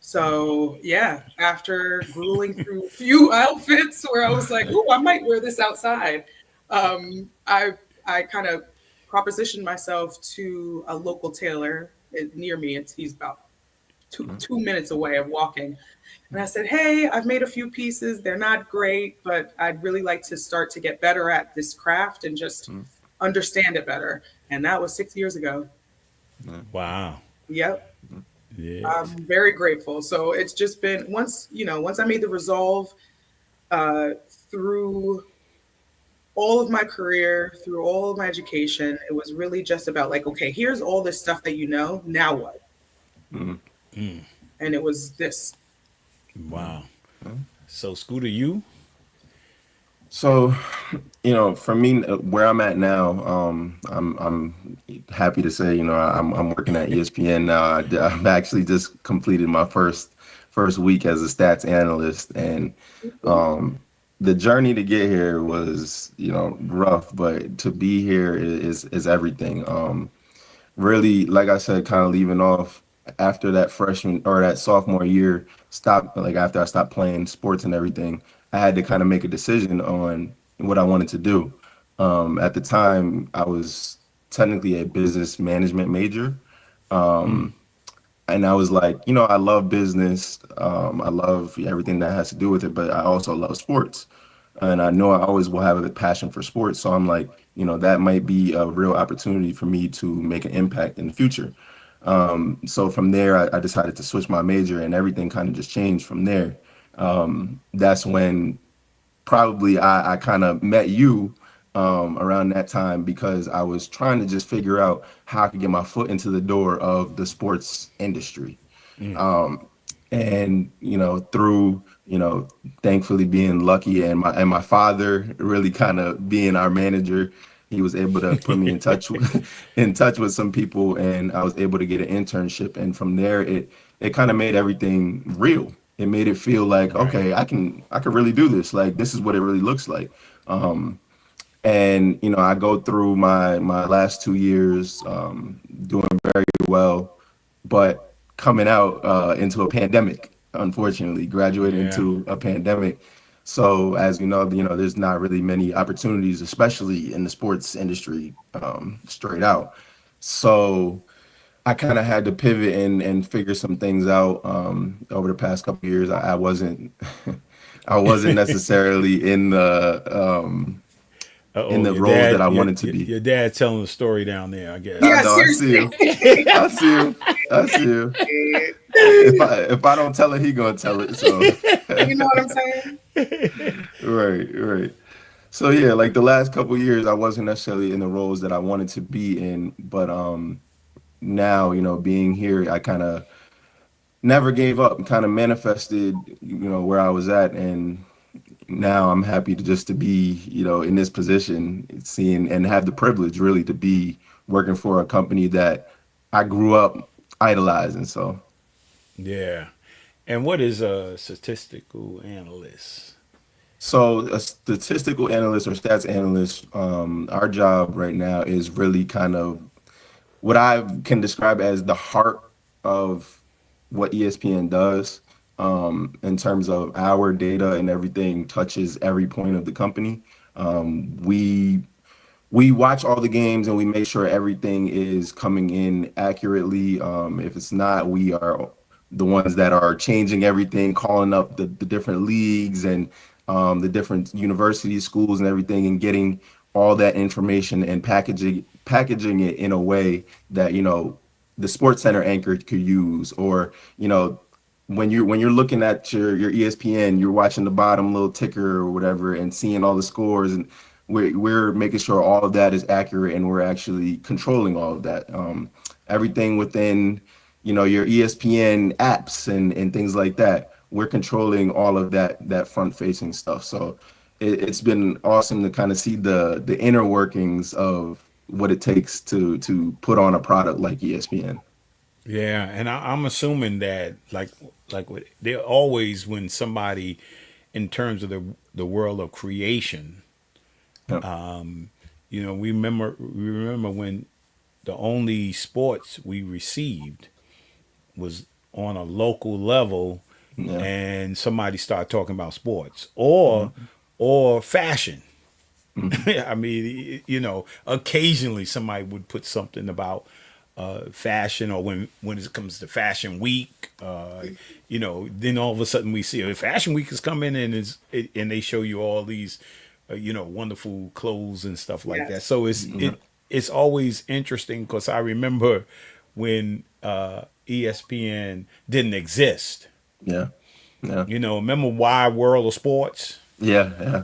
Speaker 3: So yeah, after grueling through a few outfits where I was like, "Ooh, I might wear this outside," I kind of propositioned myself to a local tailor near me. He's about two minutes away of walking, and I said, "Hey, I've made a few pieces. They're not great, but I'd really like to start to get better at this craft and just understand it better." And that was 6 years ago.
Speaker 2: Wow.
Speaker 3: Yep.
Speaker 2: Yes.
Speaker 3: I'm very grateful. So it's just been once I made the resolve through all of my career, through all of my education, it was really just about like, okay, here's all this stuff that you know, now what? And it was this.
Speaker 2: Wow. So Scooter, you?
Speaker 6: So, for me, where I'm at now, I'm happy to say, I'm working at ESPN now. I've actually just completed my first week as a stats analyst, and the journey to get here was, rough, but to be here is everything. Really, like I said, kind of leaving off after that freshman or that sophomore year, after I stopped playing sports and everything, I had to kind of make a decision on what I wanted to do. At the time, I was technically a business management major. And I was like, I love business. I love everything that has to do with it, but I also love sports. And I know I always will have a passion for sports. So I'm like, that might be a real opportunity for me to make an impact in the future. So from there, I decided to switch my major, and everything kind of just changed from there. That's when probably I kind of met you around that time, because I was trying to just figure out how I could get my foot into the door of the sports industry. And through thankfully being lucky, and my father really kind of being our manager, he was able to put me in touch with some people, and I was able to get an internship. And from there, it kind of made everything real. It made it feel like, okay, I can really do this. Like, this is what it really looks like. And I go through my last 2 years doing very well, but coming out into a pandemic, unfortunately, graduating into a pandemic. So as there's not really many opportunities, especially in the sports industry, straight out. So I kind of had to pivot and figure some things out over the past couple of years. I wasn't necessarily in the roles that I wanted to be.
Speaker 2: Your dad telling the story down there, I guess.
Speaker 3: Yeah,
Speaker 6: I see you. I see you. If I don't tell it, he gonna tell it. So
Speaker 3: You know what I'm saying?
Speaker 6: right. So yeah, like the last couple of years, I wasn't necessarily in the roles that I wanted to be in, but now being here, I kind of never gave up, kind of manifested where I was at, and now I'm happy to be in this position, seeing and have the privilege really to be working for a company that I grew up idolizing. So
Speaker 2: yeah. And what is a statistical analyst?
Speaker 6: So a statistical analyst or stats analyst, our job right now is really kind of what I can describe as the heart of what ESPN does, in terms of our data and everything touches every point of the company. We watch all the games and we make sure everything is coming in accurately. If it's not, we are the ones that are changing everything, calling up the different leagues and the different universities, schools, and everything, and getting all that information and packaging it in a way that the Sports Center anchor could use, or when you're looking at your ESPN, you're watching the bottom little ticker or whatever and seeing all the scores, and we're making sure all of that is accurate, and we're actually controlling all of that. Everything within your ESPN apps and things like that, we're controlling all of that front facing stuff. So it's been awesome to kind of see the inner workings of what it takes to put on a product like ESPN.
Speaker 2: Yeah, and I'm assuming that they're always, when somebody, in terms of the world of creation,
Speaker 6: Yep.
Speaker 2: we remember when the only sports we received was on a local level,
Speaker 6: Yeah.
Speaker 2: and somebody started talking about sports or fashion. I mean, occasionally somebody would put something about fashion, or when it comes to Fashion Week, then all of a sudden we see Fashion Week is coming, and they show you all these, wonderful clothes and stuff like that. So it's always interesting, because I remember when ESPN didn't exist.
Speaker 6: Yeah. Yeah.
Speaker 2: Remember Wide World of Sports?
Speaker 6: Yeah. Yeah.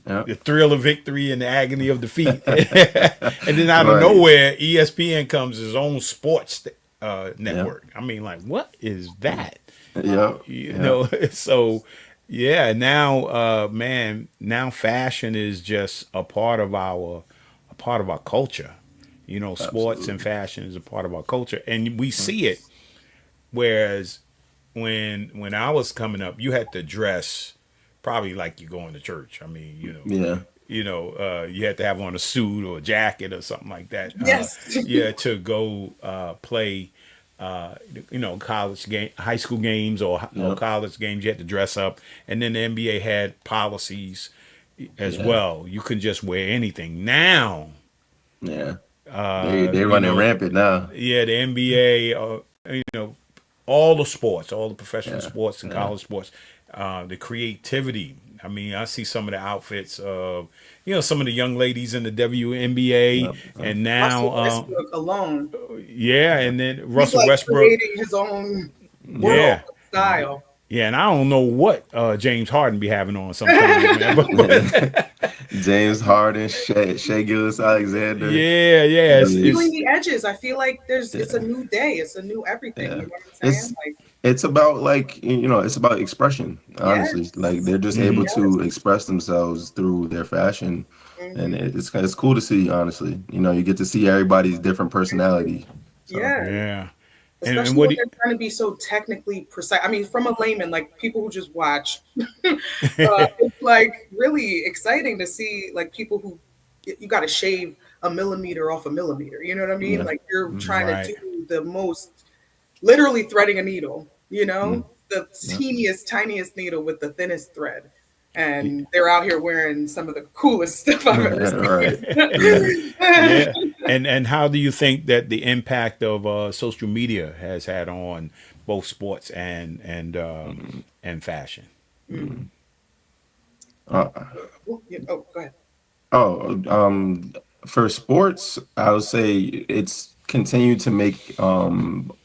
Speaker 6: Yeah.
Speaker 2: The thrill of victory and the agony of defeat. And then out of
Speaker 6: Right.
Speaker 2: nowhere, ESPN comes his own sports network. I mean, like, what is that?
Speaker 6: Yeah.
Speaker 2: So yeah, now now fashion is just a part of our culture. Sports
Speaker 6: Absolutely.
Speaker 2: and fashion is a part of our culture, and we see it. Whereas when I was coming up, you had to dress probably like you're going to church. I mean,
Speaker 6: Yeah.
Speaker 2: you had to have on a suit or a jacket or something like that.
Speaker 3: Yes.
Speaker 2: To go play, college game, high school games, or college games. You had to dress up, and then the NBA had policies as well. You couldn't just wear anything. Now,
Speaker 6: Yeah. They running rampant now.
Speaker 2: yeah, the NBA, all the sports, all the professional
Speaker 6: Yeah.
Speaker 2: sports and college sports, the creativity. I mean, I see some of the outfits of, some of the young ladies in the WNBA,
Speaker 6: Yep.
Speaker 2: and
Speaker 3: Russell
Speaker 2: now,
Speaker 3: Westbrook alone,
Speaker 2: and then
Speaker 3: he's
Speaker 2: Russell
Speaker 3: like
Speaker 2: Westbrook.
Speaker 3: creating his own world
Speaker 2: Yeah.
Speaker 3: style.
Speaker 2: Yeah, and I don't know what James Harden be having on sometimes, man. But
Speaker 6: James Harden, Shea Gilgeous-Alexander.
Speaker 2: yeah,
Speaker 6: It's-
Speaker 3: Feeling the edges. I feel like it's a new day. It's a new everything.
Speaker 6: Yeah.
Speaker 3: You know what I'm saying?
Speaker 6: It's about it's about expression, honestly.
Speaker 3: Yes.
Speaker 6: Like they're just able to express themselves through their fashion, and it's cool to see, honestly. You get to see everybody's different personality. So,
Speaker 3: Yeah.
Speaker 2: yeah.
Speaker 3: Especially
Speaker 2: And what
Speaker 3: when they're trying to be so technically precise. I mean, from a layman, like people who just watch, it's like really exciting to see like people who you got to shave a millimeter off a millimeter. You know what I mean?
Speaker 6: Yeah.
Speaker 3: Like you're trying
Speaker 2: Right.
Speaker 3: to do the most, literally threading a needle.
Speaker 6: Mm.
Speaker 3: The teeniest, tiniest needle with the thinnest thread. And they're out here wearing some of the coolest stuff I've ever seen.
Speaker 6: Right.
Speaker 2: yeah. And how do you think that the impact of social media has had on both sports and fashion?
Speaker 6: Uh,
Speaker 3: Oh, go ahead.
Speaker 6: For sports, I would say it's continued to make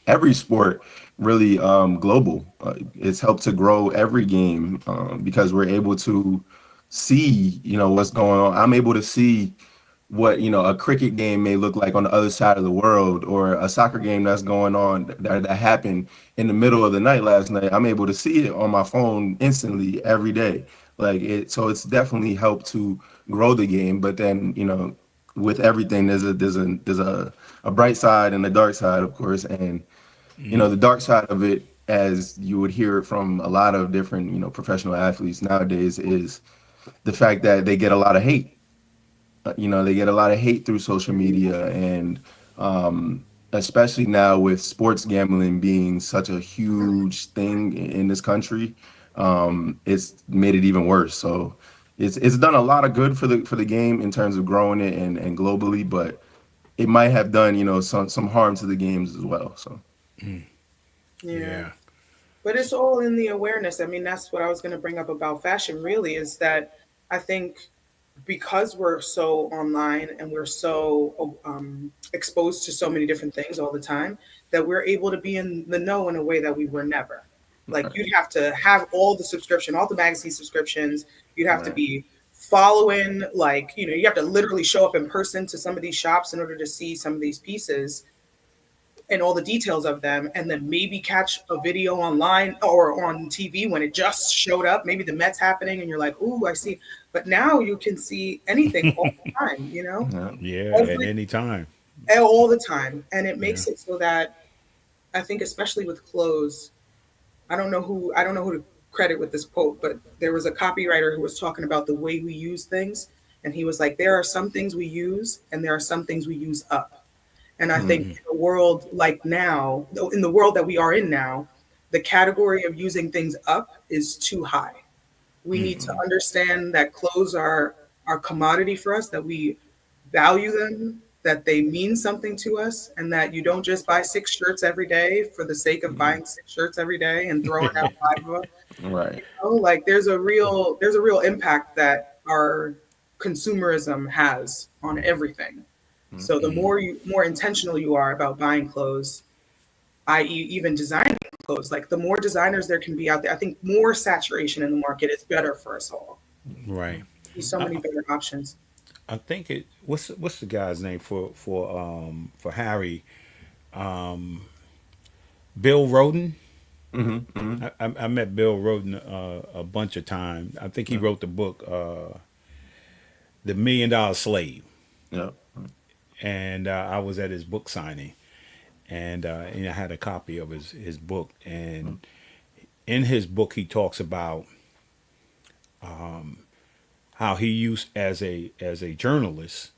Speaker 6: every sport really global. It's helped to grow every game because we're able to see, what's going on. I'm able to see what a cricket game may look like on the other side of the world, or a soccer game that's going on that happened in the middle of the night last night. I'm able to see it on my phone instantly every day. So it's definitely helped to grow the game. But then with everything, there's a bright side and a dark side, of course, and the dark side of it as you would hear it from a lot of different, professional athletes nowadays, is the fact that they get a lot of hate. They get a lot of hate through social media, and especially now with sports gambling being such a huge thing in this country, it's made it even worse. So it's done a lot of good for the game in terms of growing it and globally, but it might have done some harm to the games as well. So
Speaker 3: Yeah. But it's all in the awareness. I mean, that's what I was going to bring up about fashion, really, is that I think because we're so online and we're so exposed to so many different things all the time, that we're able to be in the know in a way that we were never. Like, you'd have to have all the subscription, all the magazine subscriptions. You'd have to be following, like, you have to literally show up in person to some of these shops in order to see some of these pieces and all the details of them, and then maybe catch a video online or on TV when it just showed up. Maybe the Mets happening, and you're like, "Ooh, I see." But now you can see anything all the time.
Speaker 2: At any time,
Speaker 3: all the time, and it makes it so that I think, especially with clothes, I don't know who to credit with this quote, but there was a copywriter who was talking about the way we use things, and he was like, "There are some things we use, and there are some things we use up." And I think in a world like now, in the world that we are in now, the category of using things up is too high. We need to understand that clothes are commodity for us, that we value them, that they mean something to us, and that you don't just buy 6 shirts every day for the sake of buying 6 shirts every day and throwing out 5 of them.
Speaker 6: right.
Speaker 3: Like there's a real impact that our consumerism has on everything. So the more intentional you are about buying clothes, i.e., even designing clothes, like the more designers there can be out there, I think more saturation in the market is better for us all.
Speaker 2: right?
Speaker 3: There's so many better options.
Speaker 2: I think what's the guy's name for Harry? Bill Roden. I met Bill Roden a bunch of times. I think he wrote the book The $1 Million Slave.
Speaker 6: Yeah.
Speaker 2: And I was at his book signing, and I had a copy of his book. And in his book, he talks about how he used as a journalist,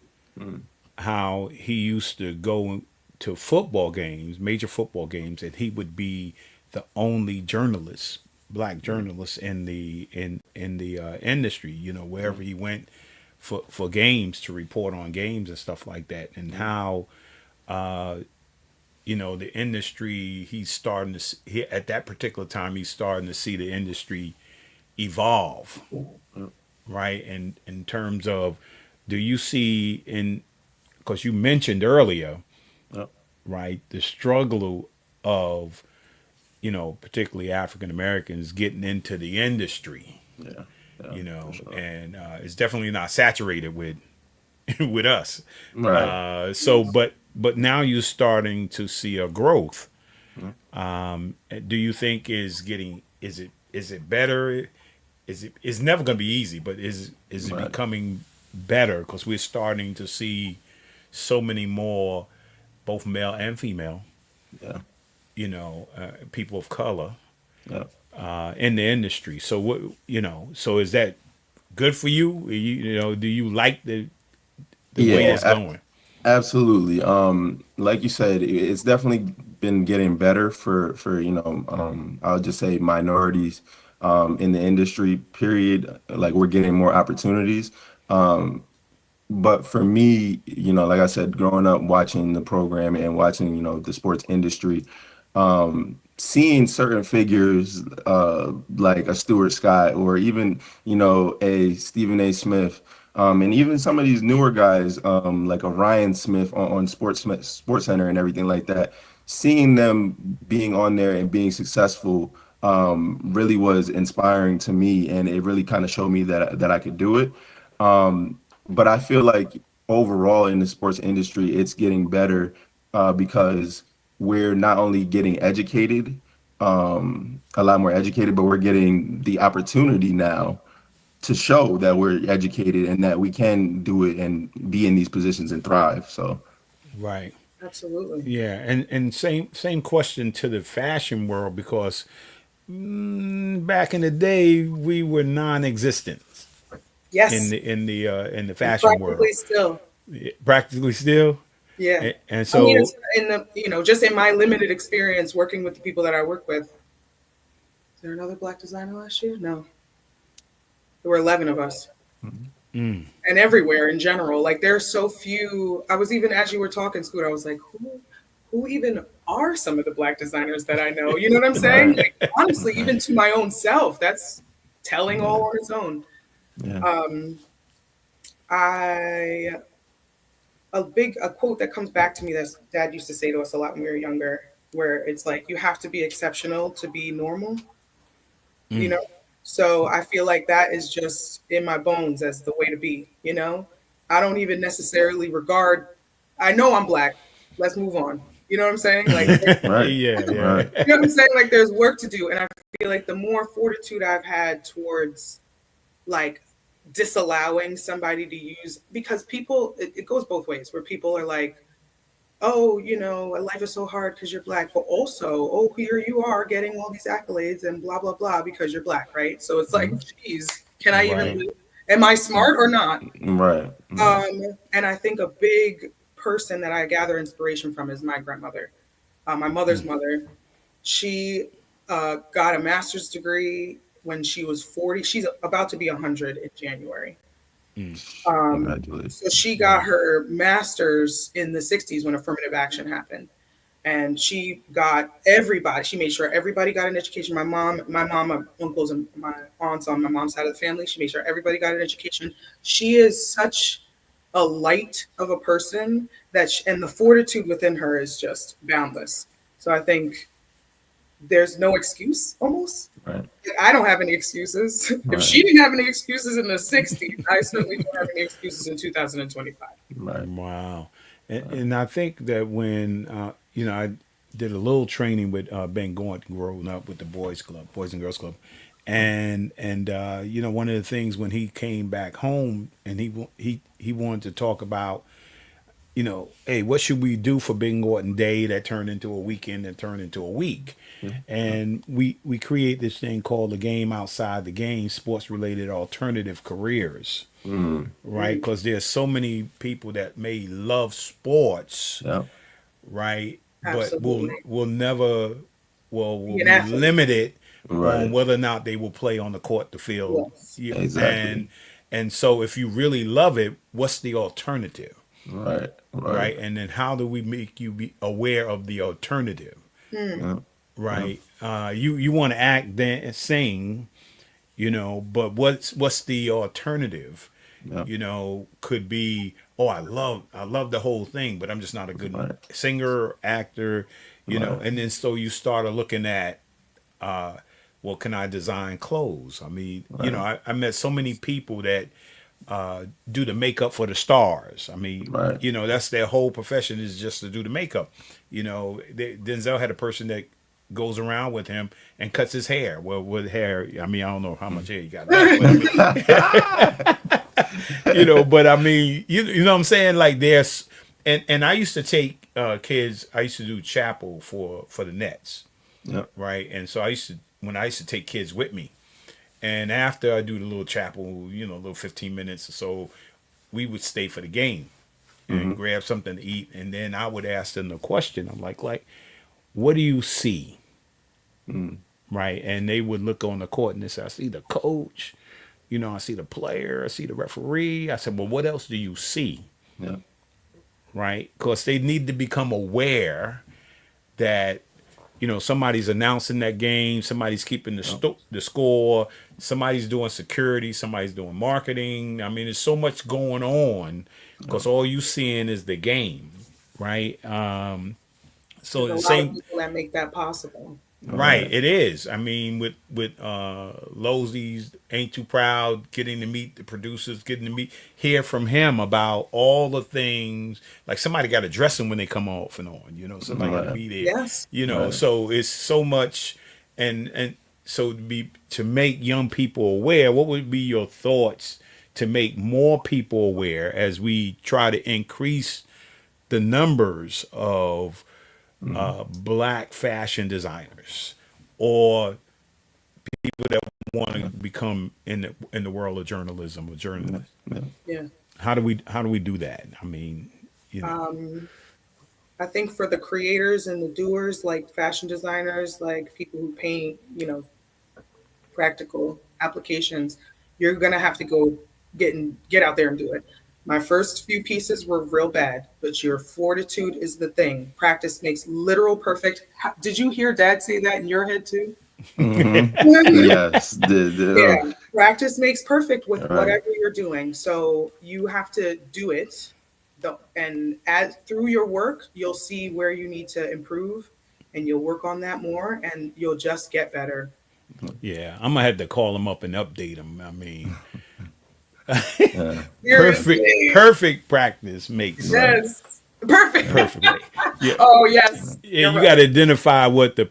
Speaker 2: how he used to go to football games, major football games, and he would be the only journalist, black journalist in the industry. Wherever he went for games, to report on games and stuff like that, and how the industry, at that particular time he's starting to see the industry evolve, right? And in terms of, do you see, because you mentioned earlier, right, the struggle of particularly African Americans getting into the industry. Sure. And it's definitely not saturated with with us.
Speaker 6: Right.
Speaker 2: But now you're starting to see a growth. Do you think is it better? It's never going to be easy, but is it becoming better, because we're starting to see so many more, both male and female, people of color, in the industry. So so is that good for you? Do you like the way it's going?
Speaker 6: Absolutely. Like you said, it's definitely been getting better for I'll just say minorities in the industry, period. Like, we're getting more opportunities. But for me, like I said, growing up watching the program and watching, the sports industry, seeing certain figures like a Stuart Scott, or even, a Stephen A. Smith, and even some of these newer guys, like a Ryan Smith on Sports Center and everything like that, seeing them being on there and being successful really was inspiring to me, and it really kind of showed me that I could do it. But I feel like overall in the sports industry, it's getting better because we're not only getting educated, a lot more educated, but we're getting the opportunity now to show that we're educated and that we can do it and be in these positions and thrive. So,
Speaker 2: right.
Speaker 3: Absolutely.
Speaker 2: Yeah, and same question to the fashion world because back in the day we were non-existent
Speaker 3: Yes.
Speaker 2: in the
Speaker 3: And
Speaker 2: fashion world.
Speaker 3: practically still.
Speaker 2: Practically still.
Speaker 3: Yeah.
Speaker 2: And
Speaker 3: I mean,
Speaker 2: so
Speaker 3: it's in the, just in my limited experience working with the people that I work with. Is there another black designer last year? No. There were 11 of us. And everywhere in general. Like there's so few. I was even, as you were talking, Scoot, I was like, who even are some of the black designers that I know? You know what I'm saying?
Speaker 6: Right.
Speaker 3: Like, honestly, even to my own self, that's telling all on its own.
Speaker 6: Yeah.
Speaker 3: I a quote that comes back to me that dad used to say to us a lot when we were younger, where it's like you have to be exceptional to be normal, you know? So I feel like that is just in my bones as the way to be, you know? I don't even necessarily regard, I know I'm black. Let's move on. You know what I'm saying? Like,
Speaker 6: Right.
Speaker 2: yeah, yeah.
Speaker 6: Right.
Speaker 3: you know what I'm saying? Like there's work to do. And I feel like the more fortitude I've had towards like disallowing somebody to use, because people, it goes both ways where people are like, oh, life is so hard because you're black, but also, oh, here you are getting all these accolades and blah, blah, blah, because you're black, right? So it's like, geez, can I even,
Speaker 2: Right.
Speaker 3: am I smart or not?
Speaker 6: Right.
Speaker 3: And I think a big person that I gather inspiration from is my grandmother, my mother's mother. She got a master's degree when she was 40. She's about to be 100 in January.
Speaker 6: Congratulations.
Speaker 3: So she got her master's in the 60s when affirmative action happened. And she made sure everybody got an education. My mom, my uncles, and my aunts on my mom's side of the family, she made sure everybody got an education. She is such a light of a person and the fortitude within her is just boundless. So I think there's no excuse almost.
Speaker 6: Right.
Speaker 3: I don't have any excuses. If
Speaker 6: Right.
Speaker 3: she didn't have any excuses in the 60s, I certainly don't have any excuses in 2025.
Speaker 6: Right.
Speaker 2: Wow. And I think that when I did a little training with Ben Gordon growing up with the Boys and Girls Club, and one of the things when he came back home and he wanted to talk about, hey, what should we do for Ben Gordon Day that turned into a weekend that turned into a week? And we create this thing called the game outside the game, sports related alternative careers, right? Because there's so many people that may love sports,
Speaker 6: Yeah.
Speaker 2: right?
Speaker 3: Absolutely.
Speaker 2: But will never will
Speaker 3: Be an
Speaker 2: be
Speaker 3: athlete.
Speaker 2: limited
Speaker 6: Right.
Speaker 2: on whether or not they will play on the court, the field.
Speaker 3: Yes.
Speaker 2: Yeah,
Speaker 6: Exactly.
Speaker 2: And so if you really love it, what's the alternative?
Speaker 6: Right.
Speaker 2: Right. And then how do we make you be aware of the alternative?
Speaker 6: Yeah.
Speaker 2: Right. You want to act, dance, sing, but what's the alternative?
Speaker 6: Yeah.
Speaker 2: Could be, oh, I love the whole thing, but I'm just not a good
Speaker 6: Right.
Speaker 2: singer, actor,
Speaker 6: Right.
Speaker 2: and then so you start looking at, well, can I design clothes? I mean,
Speaker 6: Right.
Speaker 2: I met so many people that do the makeup for the stars. I mean,
Speaker 6: Right.
Speaker 2: that's their whole profession is just to do the makeup. Denzel had a person that goes around with him and cuts his hair. Well, with hair, I mean, I don't know how much hair you got left, but I mean, you know what I'm saying? Like there's, and I used to take kids. I used to do chapel for the Nets,
Speaker 6: Yeah.
Speaker 2: right? And so I used to take kids with me. And after I do the little chapel, a little 15 minutes or so, we would stay for the game and grab something to eat. And then I would ask them the question. I'm like, what do you see? Right. And they would look on the court and they say, I see the coach, I see the player, I see the referee. I said, well, what else do you see?
Speaker 6: Yeah.
Speaker 2: Right. Because they need to become aware that somebody's announcing that game, somebody's keeping the score, somebody's doing security, somebody's doing marketing. I mean, there's so much going on because all you seeing is the game, right? So
Speaker 3: There's
Speaker 2: the
Speaker 3: a lot of
Speaker 2: same,
Speaker 3: people that make that possible.
Speaker 2: right? It is. I mean, with Losey's Ain't Too Proud, getting to meet the producers, getting to hear from him about all the things. Like somebody got to dress him when they come off and on. Somebody got to be there.
Speaker 3: Yes.
Speaker 6: Right.
Speaker 2: So it's so much, and so to make young people aware. What would be your thoughts to make more people aware as we try to increase the numbers of black fashion designers or people that want to become in the world of journalism or journalists.
Speaker 3: Yeah.
Speaker 2: How do we do that? I mean, you know.
Speaker 3: I think for the creators and the doers, like fashion designers, like people who paint, practical applications, you're gonna have to go get out there and do it. My first few pieces were real bad, but your fortitude is the thing. Practice makes literal perfect. Did you hear Dad say that in your head too?
Speaker 6: Yes.
Speaker 3: Yeah. Practice makes perfect with whatever you're doing. So you have to do it. And through your work, you'll see where you need to improve, and you'll work on that more, and you'll just get better.
Speaker 2: Yeah, I'm gonna have to call him up and update him. I mean, perfect practice makes perfect. Yeah.
Speaker 3: Oh yes.
Speaker 2: Yeah, you got to identify what the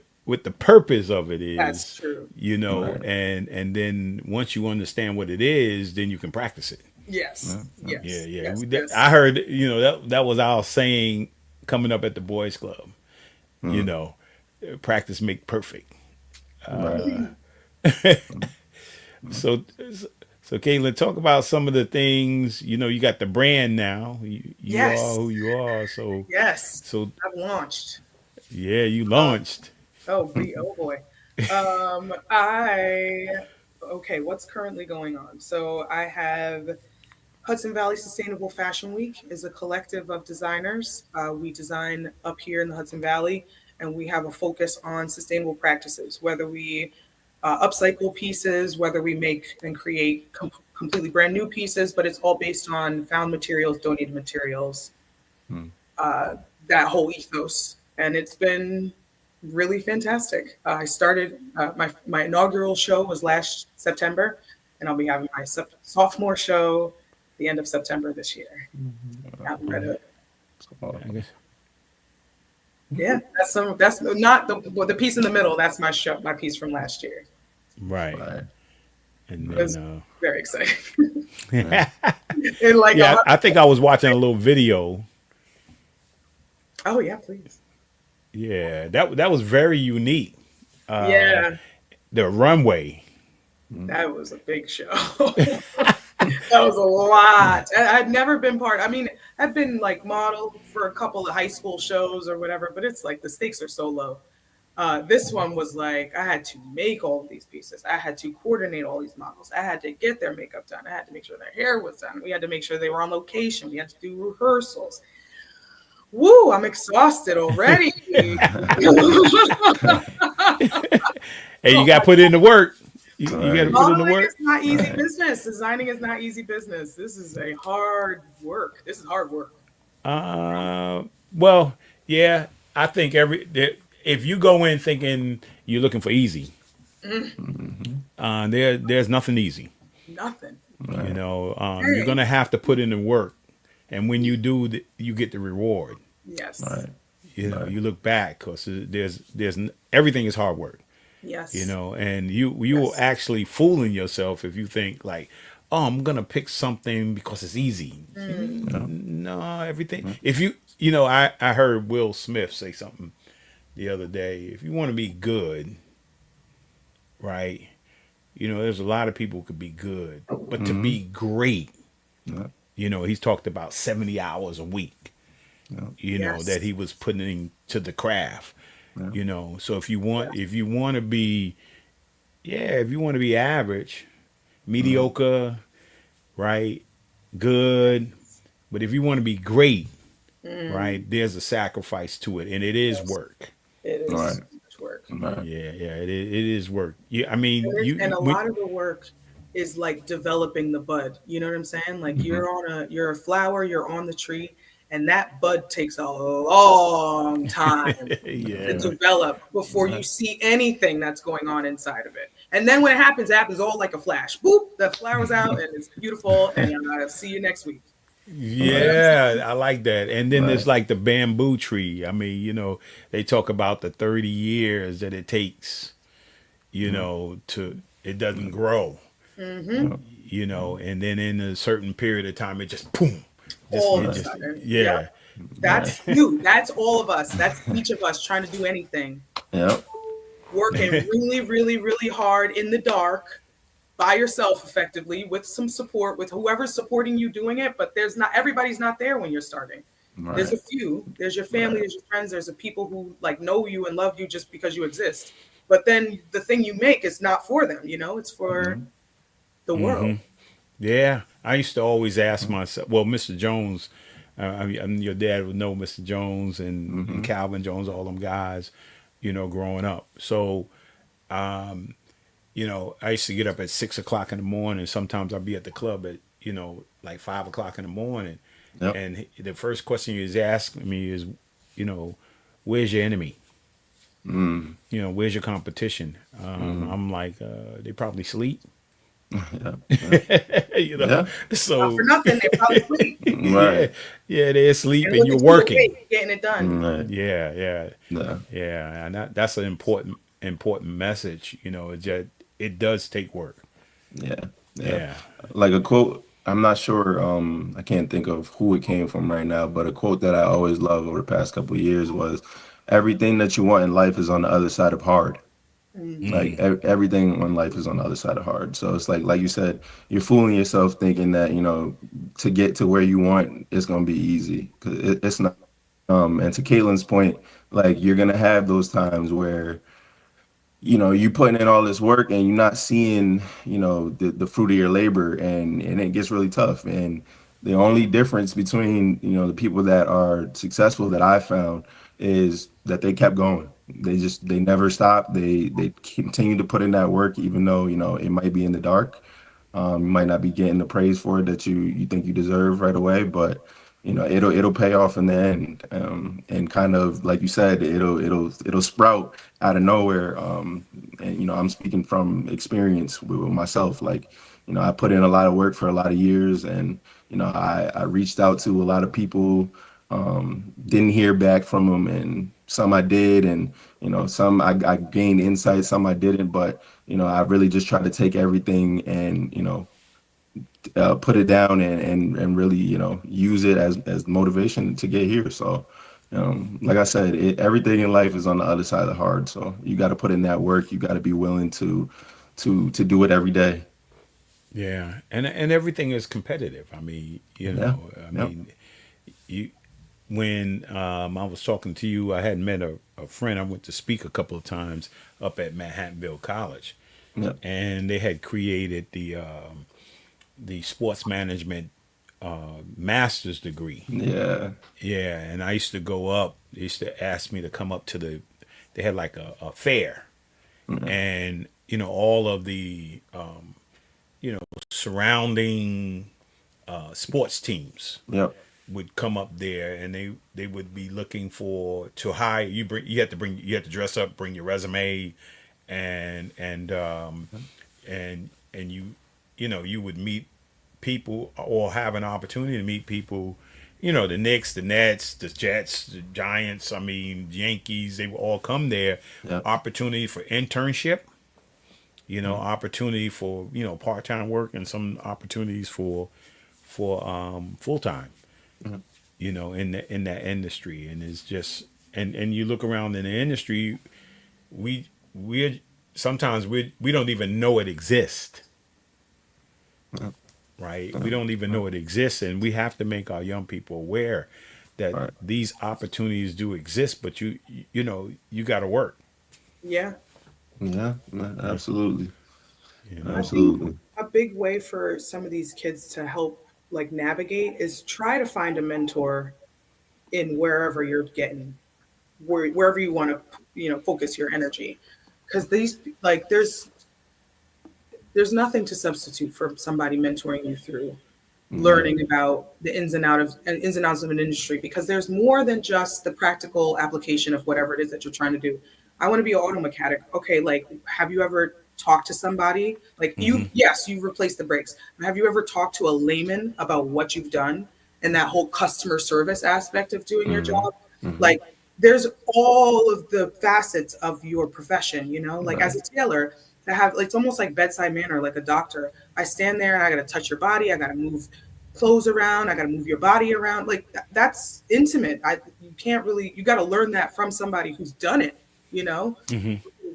Speaker 2: purpose of it is.
Speaker 3: That's true.
Speaker 2: And then once you understand what it is, then you can practice it.
Speaker 3: Yes. Yes.
Speaker 2: Yeah.
Speaker 3: Yes.
Speaker 2: I heard, that was our saying coming up at the boys club. Practice make perfect. So Caitlyn, talk about some of the things. You got the brand now. You are who you are. So
Speaker 3: yes.
Speaker 2: So
Speaker 3: I've launched.
Speaker 2: Yeah, you launched.
Speaker 3: Oh boy. What's currently going on? So I have Hudson Valley Sustainable Fashion Week is a collective of designers. We design up here in the Hudson Valley, and we have a focus on sustainable practices, whether we upcycle pieces, whether we make and create completely brand new pieces, but it's all based on found materials, donated materials, that whole ethos. And it's been really fantastic. I started, my inaugural show was last September, and I'll be having my sophomore show the end of September this year. Out in Red Hook. Yeah, that's not the piece in the middle. That's my piece from last year.
Speaker 2: Right. And
Speaker 3: it was very exciting.
Speaker 2: I think I was watching a little video.
Speaker 3: Oh yeah, please.
Speaker 2: Yeah, that was very unique. The runway.
Speaker 3: That was a big show. That was a lot. I'd never been I've been like modeled for a couple of high school shows or whatever, but it's like the stakes are so low. This one was like, I had to make all of these pieces. I had to coordinate all these models. I had to get their makeup done. I had to make sure their hair was done. We had to make sure they were on location. We had to do rehearsals. Woo, I'm exhausted already.
Speaker 2: Hey, you got to put in the work. You got to put in the work.
Speaker 3: It's not easy business. Designing is not easy business. This is hard work.
Speaker 2: Well, yeah, I think if you go in thinking you're looking for easy, there's nothing easy.
Speaker 3: Nothing.
Speaker 2: You're gonna have to put in the work, and when you do, you get the reward.
Speaker 3: Yes.
Speaker 2: You look back because there's everything is hard work.
Speaker 3: Yes.
Speaker 2: And you will actually fooling yourself if you think like, oh, I'm gonna pick something because it's easy. No, everything. If I heard Will Smith say something the other day. If you want to be good, right? There's a lot of people who could be good, but to be great, he's talked about 70 hours a week. That he was putting to the craft. So if you want to be average, mediocre, right, good, but if you want to be great, right, there's a sacrifice to it, and it is work.
Speaker 3: It is work.
Speaker 2: It is work. Yeah, I mean,
Speaker 3: lot of the work is like developing the bud. You know what I'm saying? Like you're a flower, you're on the tree. And that bud takes a long time to develop before you see anything that's going on inside of it. And then when it happens all like a flash. Boop, the flower's out and it's beautiful. And I'll see you next week.
Speaker 2: Yeah, I like that. And then there's like the bamboo tree. I mean, they talk about the 30 years that it takes, it doesn't grow. And then in a certain period of time, it just boom.
Speaker 3: That's you. That's all of us. That's each of us trying to do anything.
Speaker 6: Yep.
Speaker 3: Working really, really, really hard in the dark by yourself, effectively, with some support, with whoever's supporting you doing it. But everybody's not there when you're starting.
Speaker 6: Right.
Speaker 3: There's a few. There's your family, there's your friends, there's the people who like know you and love you just because you exist. But then the thing you make is not for them, it's for the world.
Speaker 2: Yeah, I used to always ask myself. Well, Mr. Jones, your dad would know Mr. Jones and Calvin Jones, all them guys, growing up. So, I used to get up at 6 o'clock in the morning. Sometimes I'd be at the club at like 5 o'clock in the morning.
Speaker 6: Yep.
Speaker 2: And the first question he was asking me is, where's your enemy? Where's your competition? I'm like, they probably sleep.
Speaker 6: Yeah.
Speaker 2: So
Speaker 3: Not for nothing, they probably sleep.
Speaker 6: Right.
Speaker 2: yeah, they're asleep and you're
Speaker 3: looking
Speaker 2: working.
Speaker 3: getting it done.
Speaker 6: Right.
Speaker 2: Yeah, and that's an important message. It does take work.
Speaker 6: Yeah. Like a quote, I'm not sure, I can't think of who it came from right now, but a quote that I always love over the past couple of years was, everything that you want in life is on the other side of hard. Like everything in life is on the other side of hard. So it's like you said, you're fooling yourself thinking that, to get to where you want, it's going to be easy, because it's not. And to Caitlyn's point, like, you're going to have those times where, you putting in all this work and you're not seeing, the fruit of your labor, and it gets really tough. And the only difference between, the people that are successful that I found is that they kept going. They never stopped. They continue to put in that work, even though, it might be in the dark. You might not be getting the praise for it that you think you deserve right away, but it'll pay off in the end. And kind of like you said, it'll sprout out of nowhere. And I'm speaking from experience with myself. Like, I put in a lot of work for a lot of years, and I reached out to a lot of people, didn't hear back from them, and some I did, and some I gained insight, some I didn't, but I really just tried to take everything and put it down and really use it as motivation to get here. So like I said, everything in life is on the other side of the hard, so you got to put in that work. You got to be willing to do it every day.
Speaker 2: Yeah, and everything is competitive. I mean, when I was talking to you, I had met a friend. I went to speak a couple of times up at Manhattanville College, and they had created the sports management master's degree. Yeah, and I used to go up. They used to ask me to come up to they had like a fair, and all of the surrounding sports teams.
Speaker 6: Yep.
Speaker 2: Would come up there, and they would be looking to hire you. You had to dress up, bring your resume, and you would meet people or have an opportunity to meet people. The Knicks, the Nets, the Jets, the Giants. I mean, Yankees. They would all come there.
Speaker 6: Yep.
Speaker 2: Opportunity for internship. Opportunity for part-time work, and some opportunities for full-time. In that industry, and it's just and you look around in the industry, we sometimes we don't even know it exists, right? We don't even know it exists, and we have to make our young people aware that these opportunities do exist, but you got to work.
Speaker 3: Yeah,
Speaker 6: Absolutely.
Speaker 3: Absolutely. I think a big way for some of these kids to help navigate is try to find a mentor in wherever you're getting, wherever you want to focus your energy, because there's nothing to substitute for somebody mentoring you through learning about the ins and outs of an industry, because there's more than just the practical application of whatever it is that you're trying to do. I want to be an auto mechanic. Okay, have you ever talked to somebody you've replaced the brakes? Have you ever talked to a layman about what you've done and that whole customer service aspect of doing your job? There's all of the facets of your profession, as a tailor, to have it's almost like bedside manner, like a doctor. I stand there and I got to touch your body, I got to move clothes around. I got to move your body around. Like that's intimate. You got to learn that from somebody who's done it, you know,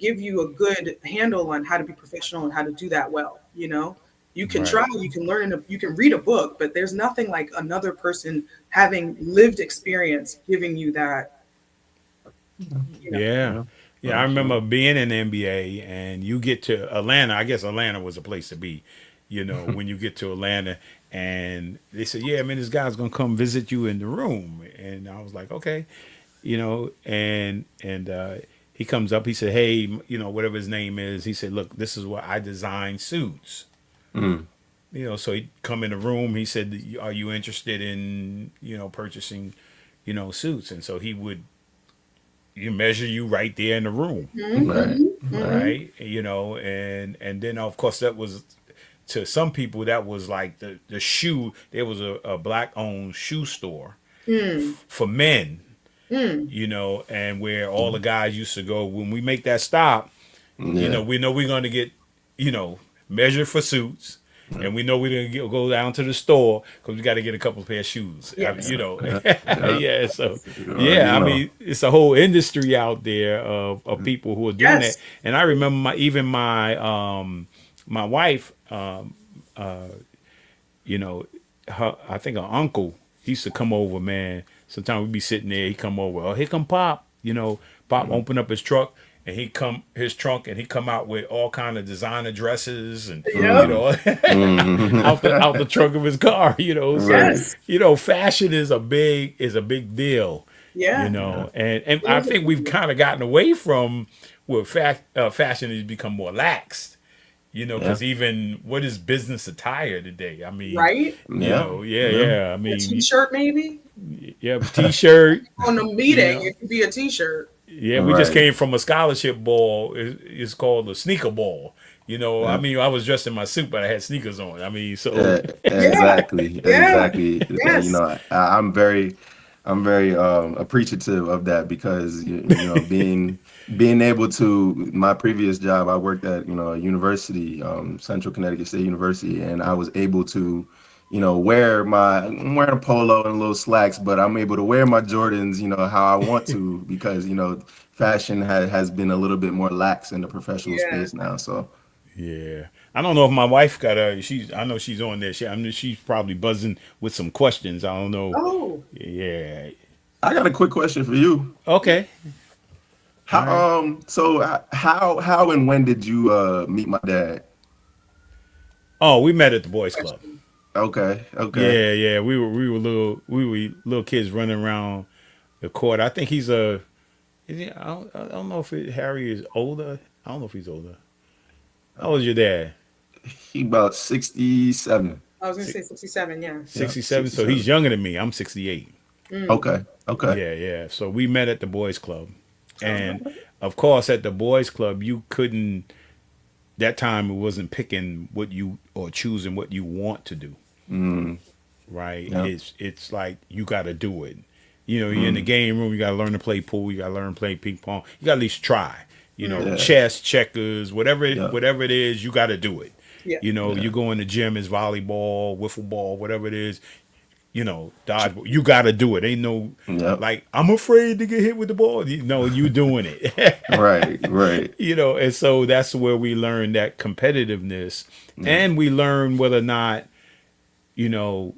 Speaker 3: give you a good handle on how to be professional and how to do that well. You know, you can try, you can learn, you can read a book, but there's nothing like another person having lived experience giving you that. You know.
Speaker 2: Yeah, I remember being in the NBA and you get to Atlanta. I guess Atlanta was a place to be, you know, when you get to Atlanta and they said, yeah, man, this guy's going to come visit you in the room. And I was like, okay, you know, and he comes up, he said, hey, you know, whatever his name is, he said, look, this is what I design suits. You know, so he'd come in the room, he said, are you interested in, you know, purchasing, you know, suits? And so he would measure you right there in the room. Right. You know, and then of course that was, to some people, that was like the shoe. There was a black owned shoe store for men, you know, and where all the guys used to go when we make that stop, you know we're going to get, you know, measured for suits. And we know we're going to go down to the store because we got to get a couple of pair of shoes, you know. So, I mean, it's a whole industry out there of people who are doing that. And I remember my wife, you know, I think her uncle, he used to come over, man. Sometimes we'd be sitting there, he'd come over. Oh, here come Pop, you know. Pop open up his truck. And he come out with all kind of designer dresses and you know out the trunk of his car, you know. So, you know, fashion is a big deal. You know, and I think we've kind of gotten away from where fashion has become more lax. You know, because even what is business attire today? I mean, you know, I mean, a
Speaker 3: t-shirt maybe.
Speaker 2: Yeah, t-shirt.
Speaker 3: On a meeting, it could be a t-shirt.
Speaker 2: Yeah, we just came from a scholarship ball. It's called a sneaker ball. You know, I mean, I was dressed in my suit, but I had sneakers on. I mean, so
Speaker 6: exactly. You know, I'm very appreciative of that because you know, being able to, my previous job, I worked at, you know, a university, Central Connecticut State University, and I was able to, you know, I'm wearing a polo and little slacks, but I'm able to wear my Jordans, you know, how I want to, because, you know, fashion has been a little bit more lax in the professional space now. So,
Speaker 2: I don't know if my wife got I know she's on there. She's probably buzzing with some questions. I don't know.
Speaker 3: Oh,
Speaker 6: I got a quick question for you.
Speaker 2: Okay.
Speaker 6: How and when did you meet my dad?
Speaker 2: Oh, we met at the boys' club.
Speaker 6: Okay.
Speaker 2: Yeah. We were little kids running around the court. I think he's I don't know if Harry is older. I don't know if he's older. How old is your dad?
Speaker 6: He about 67.
Speaker 3: I was gonna say 67. Yeah.
Speaker 2: 67. So he's younger than me. I'm 68.
Speaker 6: Okay.
Speaker 2: Yeah. So we met at the boys' club, and of course at the boys' club you couldn't. That time it wasn't picking or choosing what you want to do. Right. It's like you got to do it. You know, you're in the game room, you got to learn to play pool, you got to learn to play ping pong. You got to at least try, you know, chess, checkers, whatever it is, you got to do it. You know, you go in the gym, it's volleyball, wiffle ball, whatever it is, you know, dodgeball. You got to do it. Ain't no like, I'm afraid to get hit with the ball. No, you doing it.
Speaker 6: Right.
Speaker 2: You know, and so that's where we learn that competitiveness, and we learn whether or not, you know,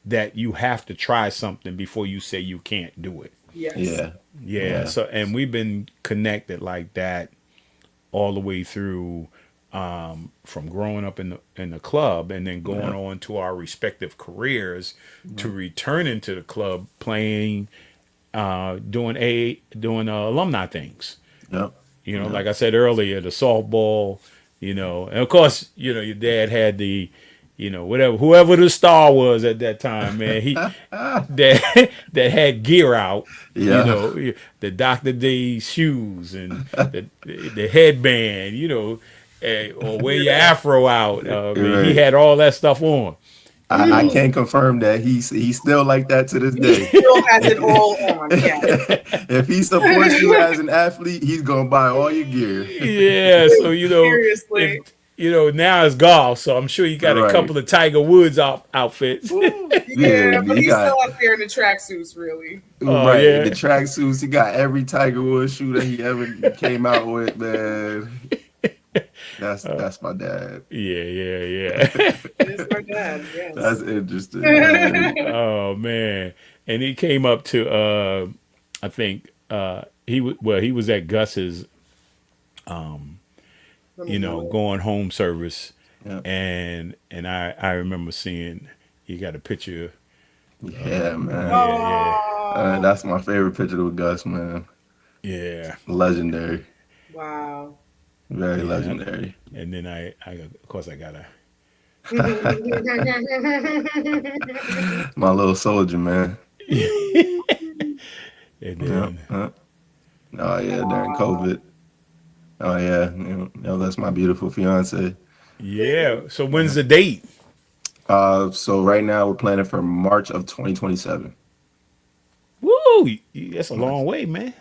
Speaker 2: that you have to try something before you say you can't do it. Yeah. So, and we've been connected like that all the way through, from growing up in the club and then going on to our respective careers, to returning to the club, playing, doing alumni things. You know, like I said earlier, the softball, you know, and of course, you know, your dad had the, you know, whoever the star was at that time, man, that had gear out, you know, the Dr. Day shoes and the headband, you know, or wear your afro out. He had all that stuff on.
Speaker 6: I can't confirm that he's still like that to this day.
Speaker 3: He still has it all on. Yeah.
Speaker 6: If he supports you as an athlete, he's gonna buy all your gear.
Speaker 2: Yeah. So, you know,
Speaker 3: Seriously.
Speaker 2: now it's golf, so I'm sure you got a
Speaker 6: Right.
Speaker 2: couple of Tiger Woods outfits.
Speaker 3: Yeah, but
Speaker 6: you
Speaker 3: he's still
Speaker 6: got
Speaker 3: out there in the tracksuits, really.
Speaker 2: Oh
Speaker 6: right the
Speaker 2: yeah,
Speaker 6: tracksuits. He got every Tiger Woods shoe that he ever came out with, man. That's my dad.
Speaker 2: yeah.
Speaker 3: It is my dad, yes.
Speaker 6: That's interesting, man.
Speaker 2: Oh man, and he came up to I think he was at Gus's going home service,
Speaker 6: Yeah,
Speaker 2: and I remember seeing you got a picture.
Speaker 6: yeah, man.
Speaker 2: Yeah,
Speaker 3: Oh,
Speaker 6: That's my favorite picture with Gus, man.
Speaker 2: yeah.
Speaker 6: Legendary,
Speaker 3: wow.
Speaker 6: very
Speaker 2: Yeah,
Speaker 6: legendary.
Speaker 2: and then I of course I gotta.
Speaker 6: My little soldier, man.
Speaker 2: And
Speaker 6: Yeah.
Speaker 2: then
Speaker 6: Oh yeah, during COVID. Oh yeah, that's my beautiful fiance.
Speaker 2: yeah. So when's the date?
Speaker 6: So right now we're planning for March of 2027.
Speaker 2: Woo! That's a long way, man.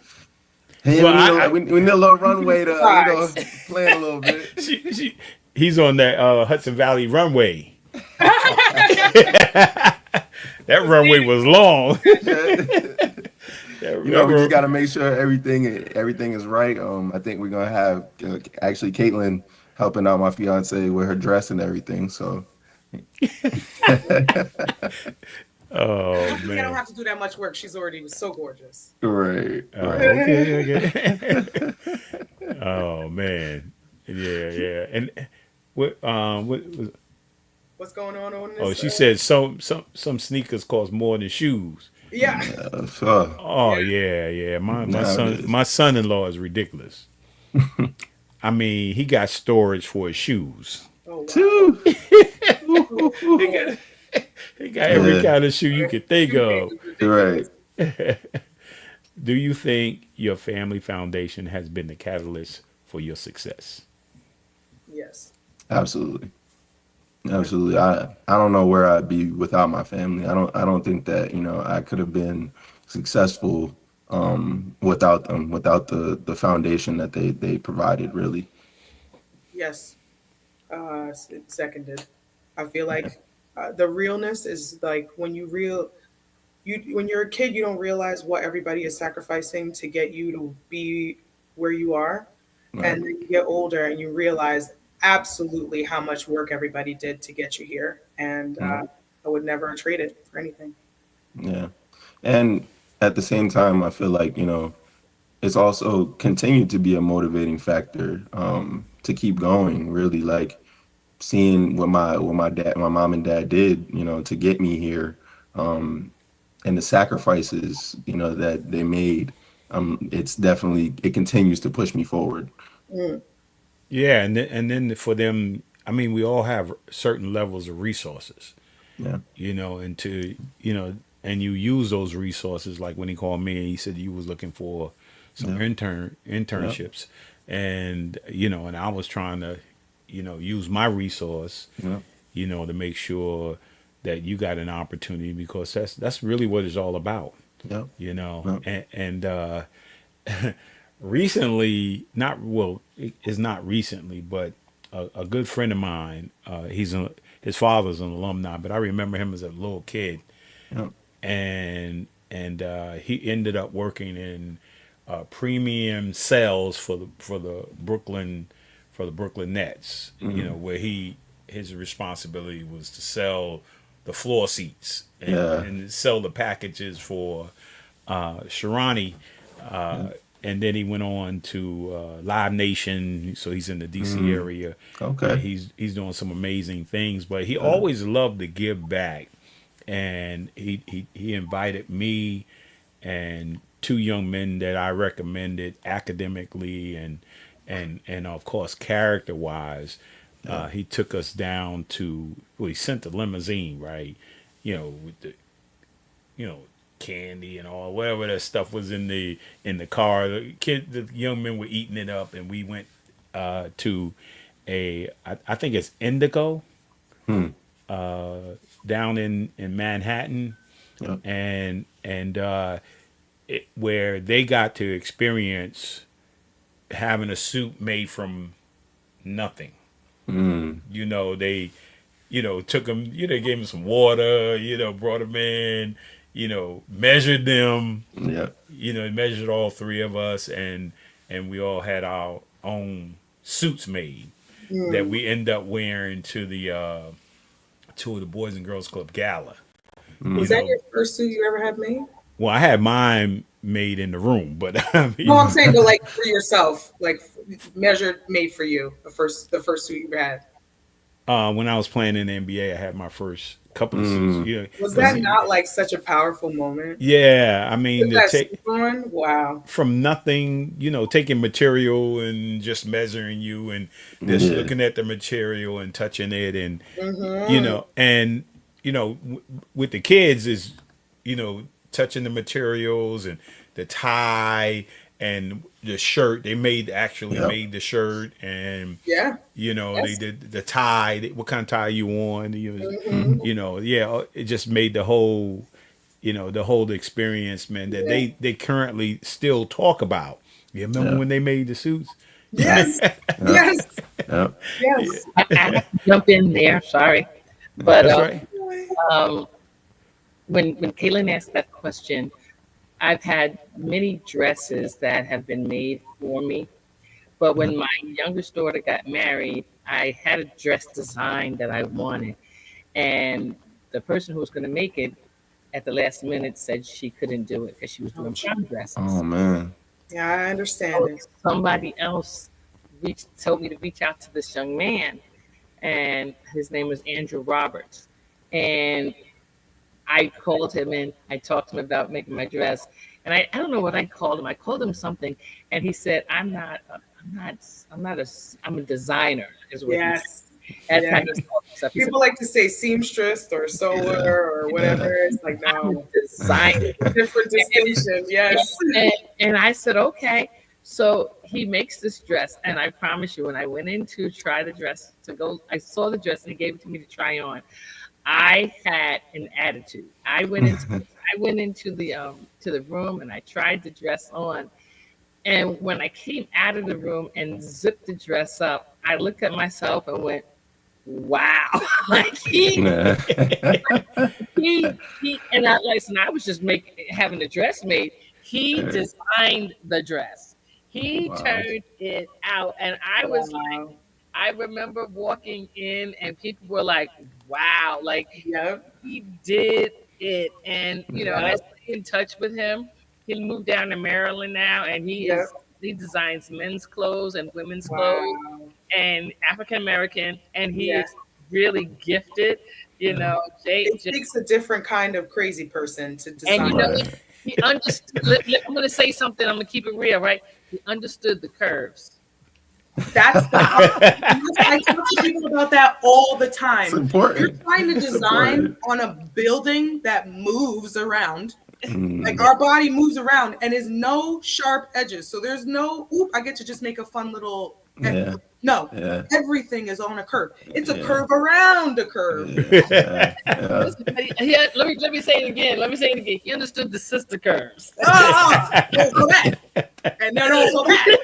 Speaker 6: Hey,
Speaker 2: Well,
Speaker 6: we need a little runway to
Speaker 3: Surprise.
Speaker 6: plan a little bit.
Speaker 2: he's on that Hudson Valley runway. That runway was long.
Speaker 6: We just got to make sure everything is right. I think we're gonna have actually Caitlyn helping out my fiance with her dress and everything. So
Speaker 2: Oh
Speaker 3: I don't
Speaker 2: man.
Speaker 3: have to do that much work. She's already so gorgeous.
Speaker 6: right.
Speaker 2: Okay. Oh man. Yeah. And what was?
Speaker 3: What's going on this?
Speaker 2: Oh, she said some sneakers cost more than shoes.
Speaker 3: Yeah.
Speaker 6: So,
Speaker 2: Oh yeah.
Speaker 6: Nowadays.
Speaker 2: My son-in-law is ridiculous. I mean, he got storage for his shoes.
Speaker 3: Oh, wow.
Speaker 6: two.
Speaker 2: He got every
Speaker 6: Yeah.
Speaker 2: kind of shoe you could think of.
Speaker 6: Right.
Speaker 2: Do you think your family foundation has been the catalyst for your success?
Speaker 3: Yes.
Speaker 6: Absolutely. Absolutely. I don't know where I'd be without my family. I don't think that, I could have been successful without them, without the foundation that they provided really.
Speaker 3: Yes. Seconded. I feel like the realness is like when when you're a kid, you don't realize what everybody is sacrificing to get you to be where you are.
Speaker 6: Right.
Speaker 3: And then you get older and you realize absolutely how much work everybody did to get you here. And I would never trade it for anything.
Speaker 6: Yeah. And at the same time, I feel like, it's also continued to be a motivating factor to keep going, really, like seeing what my mom and dad did, to get me here, and the sacrifices, that they made. It continues to push me forward.
Speaker 3: Mm.
Speaker 2: Yeah, and then for them, I mean, we all have certain levels of resources,
Speaker 6: Yeah.
Speaker 2: and and you use those resources. Like when he called me, he said you was looking for some internships, and and I was trying to, use my resource,
Speaker 6: Yeah.
Speaker 2: to make sure that you got an opportunity because that's really what it's all about,
Speaker 6: Yeah.
Speaker 2: and recently, it's not recently, but a good friend of mine, his father's an alumni, but I remember him as a little kid,
Speaker 6: Yeah.
Speaker 2: and he ended up working in premium sales for the Brooklyn Nets, where his responsibility was to sell the floor seats and sell the packages for Sharani. And then he went on to Live Nation, so he's in the DC area.
Speaker 6: Okay.
Speaker 2: And he's doing some amazing things, but he always loved to give back. And he invited me and two young men that I recommended academically and of course character wise. He took us down to he sent the limousine, right? With the candy and all whatever that stuff was in the car. The young men were eating it up, and we went to I think it's Indigo down in Manhattan, and where they got to experience having a suit made from nothing. You know, they, took them, gave them some water, brought them in, measured them,
Speaker 6: Yeah.
Speaker 2: measured all three of us, and we all had our own suits made that we end up wearing to the Boys and Girls Club gala.
Speaker 3: Was that your first suit you ever had made?
Speaker 2: Well, I had mine made in the room, but I mean,
Speaker 3: No, I'm saying, but like for yourself, like measured, made for you, the first suit you had.
Speaker 2: when I was playing in the NBA, I had my first couple of suits.
Speaker 3: Was that not like such a powerful moment?
Speaker 2: Yeah, I mean,
Speaker 3: With that suit on? Wow.
Speaker 2: from nothing, taking material and just measuring you and just looking at the material and touching it and and with the kids is touching the materials and the tie and the shirt. They made the shirt and they did the tie. What kind of tie you on? It just made the whole the whole experience, man, that they currently still talk about. You remember when they made the suits?
Speaker 3: Yes. Yes. Yes.
Speaker 7: I have to jump in there. Sorry, but
Speaker 2: That's right.
Speaker 7: When Caitlyn asked that question, I've had many dresses that have been made for me. But when my youngest daughter got married, I had a dress design that I wanted. And the person who was going to make it at the last minute said she couldn't do it because she was doing prom dresses.
Speaker 6: Oh, man.
Speaker 3: Yeah, I understand it.
Speaker 7: Somebody else told me to reach out to this young man, and his name was Andrew Roberts. And I called him in. I talked to him about making my dress, and I don't know what I called him. I called him something, and he said, I'm a designer, is what he said. Stuff.
Speaker 3: People like to say seamstress or sewer or whatever. It's like, no,
Speaker 7: designer.
Speaker 3: Different distinction. Yes.
Speaker 7: And I said, okay. So he makes this dress, and I promise you, when I went in to try the dress I saw the dress and he gave it to me to try on. I had an attitude. I went into the room and I tried the dress on. And when I came out of the room and zipped the dress up, I looked at myself and went, wow. Like and I was just having the dress made. He designed the dress. He turned it out. And I was like, I remember walking in and people were like, wow, like he did it. And I stay in touch with him. He moved down to Maryland now, and he designs men's clothes and women's clothes and African American, and he is really gifted.
Speaker 3: It takes a different kind of crazy person to design.
Speaker 7: And he understood. I'm going to say something. I'm going to keep it real, right? He understood the curves.
Speaker 3: That's I talk to people about that all the time.
Speaker 6: It's important.
Speaker 3: You're trying to design on a building that moves around. Like our body moves around and is no sharp edges. So there's no, I get to just make a fun little. No, everything is on a curve. It's a curve around a curve.
Speaker 7: Let me say it again. He understood the sister curves.
Speaker 3: Also that. And then also that.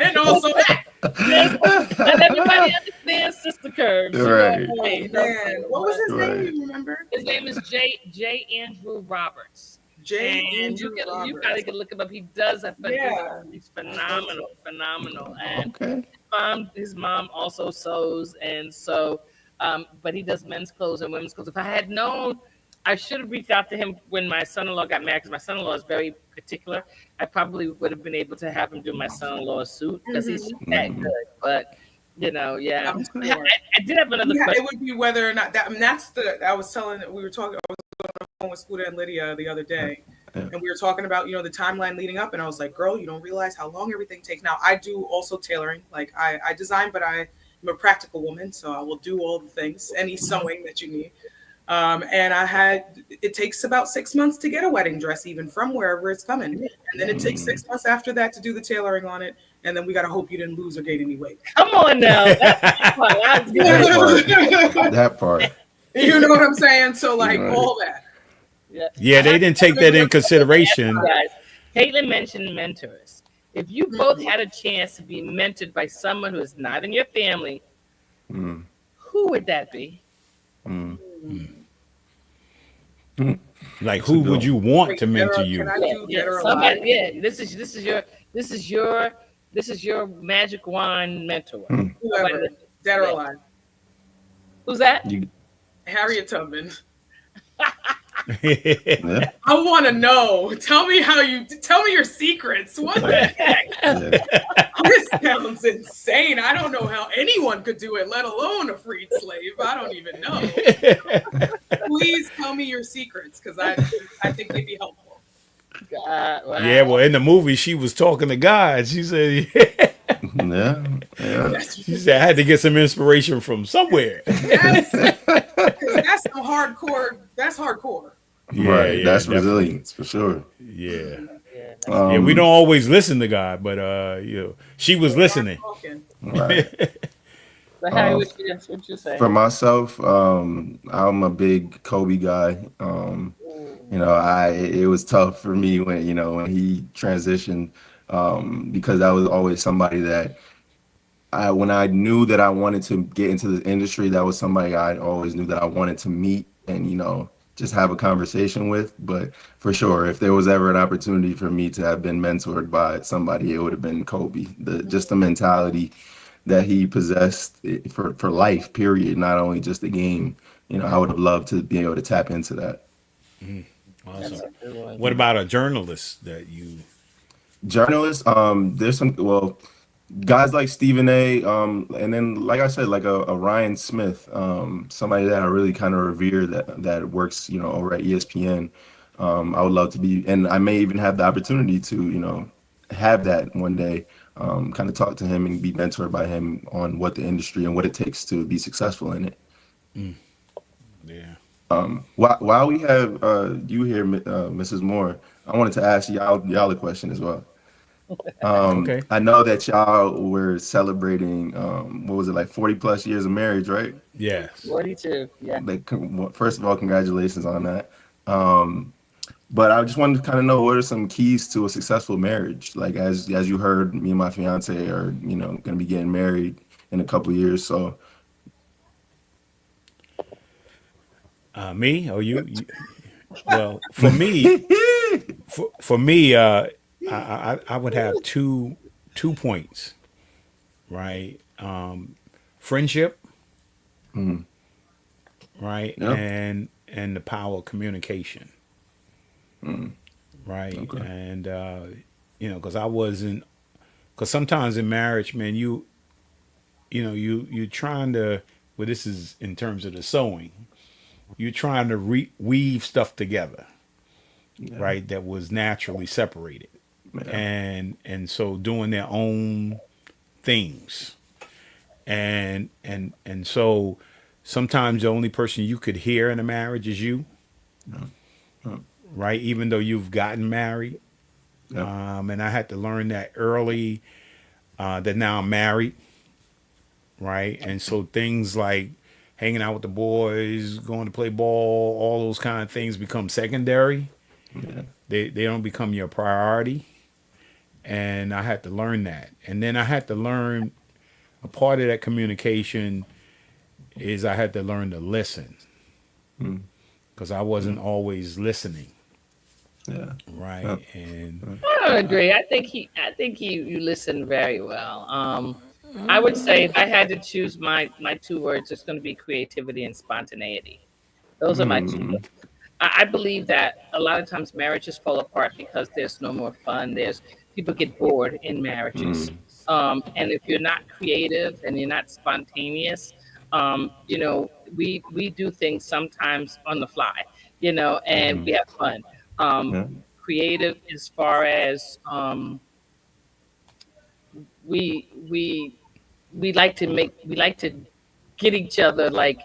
Speaker 3: And also that.
Speaker 7: And everybody understands sister curves.
Speaker 6: Right.
Speaker 3: Man, what was his name? You remember?
Speaker 7: His name is J. Andrew Roberts. And you gotta look him up. He does that, but he's phenomenal. And his mom also sews, and so but he does men's clothes and women's clothes. If I had known, I should have reached out to him when my son-in-law got married, because my son-in-law is very particular. I probably would have been able to have him do my son-in-law's suit because he's that good. But I did have another question.
Speaker 3: It would be whether or not that. I mean, I was telling. We were talking. I was on the phone with Scuda and Lydia the other day, and we were talking about the timeline leading up, and I was like, "Girl, you don't realize how long everything takes." Now, I do also tailoring. Like I design, but I'm a practical woman, so I will do all the things, any sewing that you need. And it takes about 6 months to get a wedding dress, even from wherever it's coming. And then it takes 6 months after that to do the tailoring on it. And then we got to hope you didn't lose or gain any weight.
Speaker 7: Come on now.
Speaker 6: That part.
Speaker 3: You know what I'm saying? So all that.
Speaker 2: Yeah, they didn't take that in consideration.
Speaker 7: Guys, Caitlyn mentioned mentors. If you both had a chance to be mentored by someone who is not in your family, who would that be?
Speaker 2: Like, who would you want to mentor
Speaker 3: Can
Speaker 2: you?
Speaker 3: I do dead or
Speaker 7: Somebody,
Speaker 3: alive?
Speaker 7: this is your magic wand mentor.
Speaker 3: Whoever, dead or alive.
Speaker 7: Who's that?
Speaker 3: Harriet Tubman.
Speaker 6: Yeah.
Speaker 3: I want to know. Tell me your secrets. What the heck? This sounds insane. I don't know how anyone could do it, let alone a freed slave. I don't even know. Please tell me your secrets, because I think they'd be helpful.
Speaker 7: Wow.
Speaker 2: Yeah, well, in the movie, she was talking to God. She said, she said, I had to get some inspiration from somewhere.
Speaker 3: Yes, that's some hardcore. That's hardcore.
Speaker 6: Right, that's resilience for sure.
Speaker 2: Yeah. Yeah, we don't always listen to God, but she was listening.
Speaker 6: Right.
Speaker 7: But Harry, what you say?
Speaker 6: For myself, I'm a big Kobe guy. It was tough for me when he transitioned, because that was always somebody that when I knew that I wanted to get into the industry, that was somebody I always knew that I wanted to meet and just have a conversation with. But for sure, if there was ever an opportunity for me to have been mentored by somebody, it would have been Kobe. Just the mentality that he possessed for life, period, not only just the game. I would have loved to be able to tap into that.
Speaker 2: Awesome. What about a journalist that you?
Speaker 6: Journalists, there's some, guys like Stephen A. And then, like I said, like a Ryan Smith, somebody that I really kind of revere that works, over at ESPN. I would love to be, and I may even have the opportunity to, have that one day, kind of talk to him and be mentored by him on what the industry and what it takes to be successful in it.
Speaker 2: Yeah.
Speaker 6: While we have you here, Mrs. Moore, I wanted to ask y'all a question as well.
Speaker 2: Okay.
Speaker 6: I know that y'all were celebrating, what was it, like 40 plus years of marriage, right?
Speaker 2: Yes.
Speaker 7: 42. Yeah.
Speaker 6: First of all, congratulations on that. But I just wanted to kind of know, what are some keys to a successful marriage? Like, as you heard, me and my fiance are, going to be getting married in a couple of years. So,
Speaker 2: me or you? Well, for me, I would have two points, right? Friendship, right,
Speaker 6: Yep.
Speaker 2: and the power of communication. Right.
Speaker 6: Okay.
Speaker 2: And because sometimes in marriage, man, you trying to, well, this is in terms of the sewing, you're trying to weave stuff together, right, that was naturally separated, and so doing their own things, and so sometimes the only person you could hear in a marriage is you. Right, even though you've gotten married. And I had to learn that early, that now I'm married, right? And so things like hanging out with the boys, going to play ball, all those kind of things become secondary. They don't become your priority. And I had to learn that. And then I had to learn, a part of that communication is I had to learn to listen, because I wasn't always listening.
Speaker 6: Yeah.
Speaker 2: Right. And
Speaker 7: I don't agree. I think you listen very well. I would say if I had to choose my two words, it's going to be creativity and spontaneity. Those are my two words. I believe that a lot of times marriages fall apart because there's no more fun. People get bored in marriages. And if you're not creative and you're not spontaneous, we do things sometimes on the fly, and we have fun. Creative as far as we like to get each other, like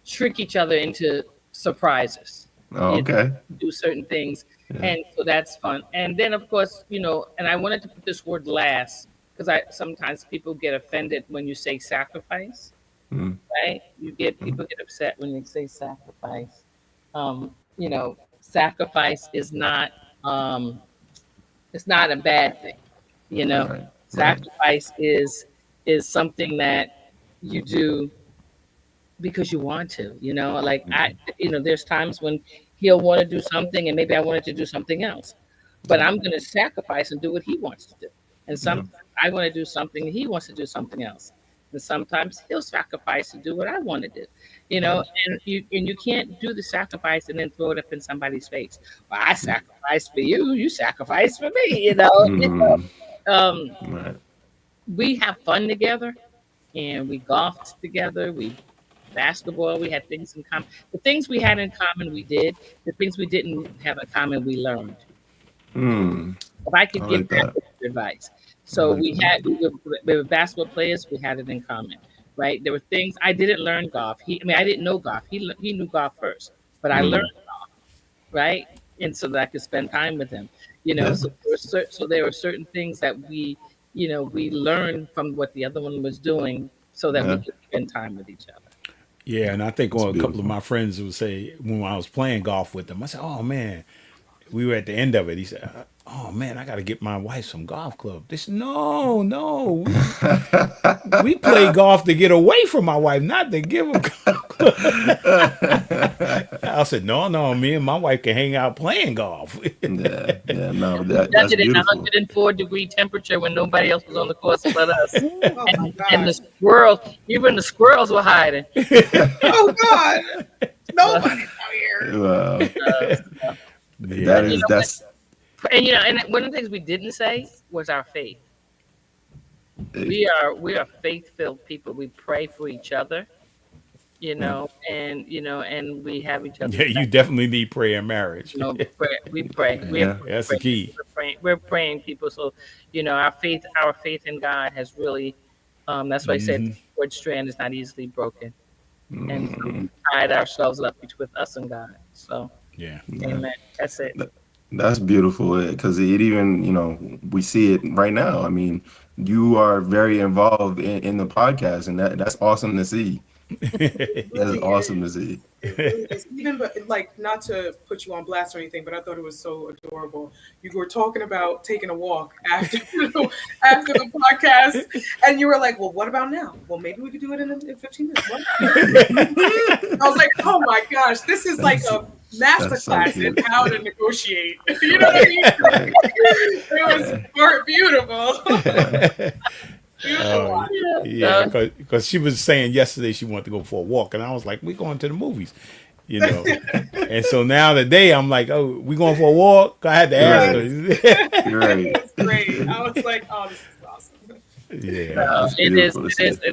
Speaker 7: trick each other into surprises.
Speaker 6: Okay.
Speaker 7: Do certain things, and so that's fun. And then of course, and I wanted to put this word last because sometimes people get offended when you say sacrifice, right? People get upset when you say sacrifice. Sacrifice is not it's not a bad thing. You know,
Speaker 6: Right.
Speaker 7: sacrifice is something that you do because you want to. Like there's times when he'll want to do something, and maybe I wanted to do something else, but I'm going to sacrifice and do what he wants to do. And sometimes I want to do something, and he wants to do something else. And sometimes he'll sacrifice to do what I want to do. And you can't do the sacrifice and then throw it up in somebody's face. Well, I sacrificed for you, you sacrificed for me.
Speaker 6: Right.
Speaker 7: We have fun together, and we golfed together. We basketball. We had things in common. The things we had in common, we did. The things we didn't have in common, we learned. If I could give that advice. So we were basketball players. We had it in common, right? There were things I didn't learn golf. I didn't know golf. He knew golf first, but I learned golf, right? And so that I could spend time with him. So there were certain things that we learned from what the other one was doing, so that we could spend time with each other.
Speaker 2: Yeah, and I think a couple of my friends would say when I was playing golf with them, I said, "Oh man," we were at the end of it. He said, "Oh man, I got to get my wife some golf clubs." They said, "No, we play golf to get away from my wife, not to give them golf clubs." I said, "No, me and my wife can hang out playing golf."
Speaker 6: No,
Speaker 7: that's
Speaker 6: beautiful.
Speaker 7: In 104-degree temperature when nobody else was on the course but us. And the squirrels, even the squirrels were hiding.
Speaker 3: Oh God, nobody's out here.
Speaker 6: Wow. That's
Speaker 7: And one of the things we didn't say was our faith. We are faith-filled people. We pray for each other, and we have each other.
Speaker 2: Yeah, you definitely need prayer in marriage.
Speaker 7: We pray.
Speaker 2: That's the key.
Speaker 7: We're praying people. So, our faith in God has really. That's why I said the word strand is not easily broken, and so we tied ourselves up with us and God. So.
Speaker 2: Yeah.
Speaker 7: Amen. That's it.
Speaker 6: That's beautiful because it even, we see it right now. I mean, you are very involved in the podcast, and that's awesome to see. That's awesome to see.
Speaker 3: Even not to put you on blast or anything, but I thought it was so adorable. You were talking about taking a walk after the podcast, and you were like, "Well, what about now? Well, maybe we could do it in 15 minutes." What? I was like, "Oh my gosh, this is like a masterclass in how to negotiate." You know what I mean? It was beautiful.
Speaker 2: Yeah, because she was saying yesterday she wanted to go for a walk, and I was like, "We're going to the movies," And so now today I'm like, "Oh, we going for a walk?" I had to ask her.
Speaker 6: Right.
Speaker 3: It's great. I was like, "Oh, this is awesome."
Speaker 2: Yeah,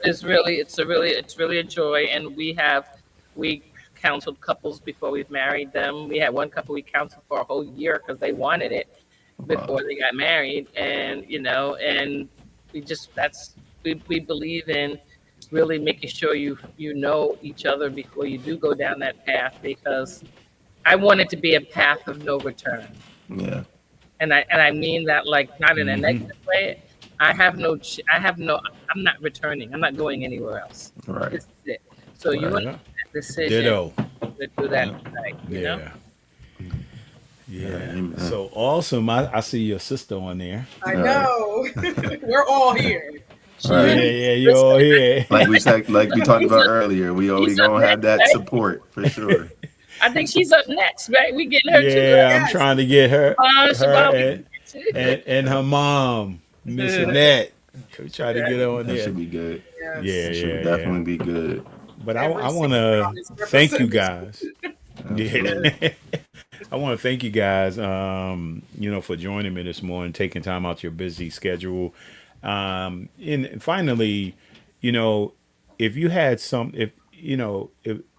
Speaker 7: it's really a joy, and we counseled couples before we married them. We had one couple we counseled for a whole year because they wanted it before they got married, and and we believe in really making sure you know each other before you do go down that path, because I want it to be a path of no return.
Speaker 6: Yeah.
Speaker 7: And I mean that not in a negative way. I'm not returning. I'm not going anywhere else.
Speaker 6: Right.
Speaker 7: This is it. So you want that decision
Speaker 2: ditto.
Speaker 7: to do that. You know?
Speaker 2: Yeah. So awesome. I see your sister on there.
Speaker 3: I know. We're all here.
Speaker 6: Right.
Speaker 2: Yeah, you're all here.
Speaker 6: Like we talked about earlier, we gonna have that support for sure.
Speaker 7: I think she's up next, right? We getting her too.
Speaker 2: Yeah, I'm trying to get her and her mom, Miss Annette. We try to get her on there.
Speaker 6: That should be good.
Speaker 2: Yeah,
Speaker 6: should definitely be good.
Speaker 2: But I want to thank you guys. Yeah. I want to thank you guys, for joining me this morning, taking time out your busy schedule. And finally, if you had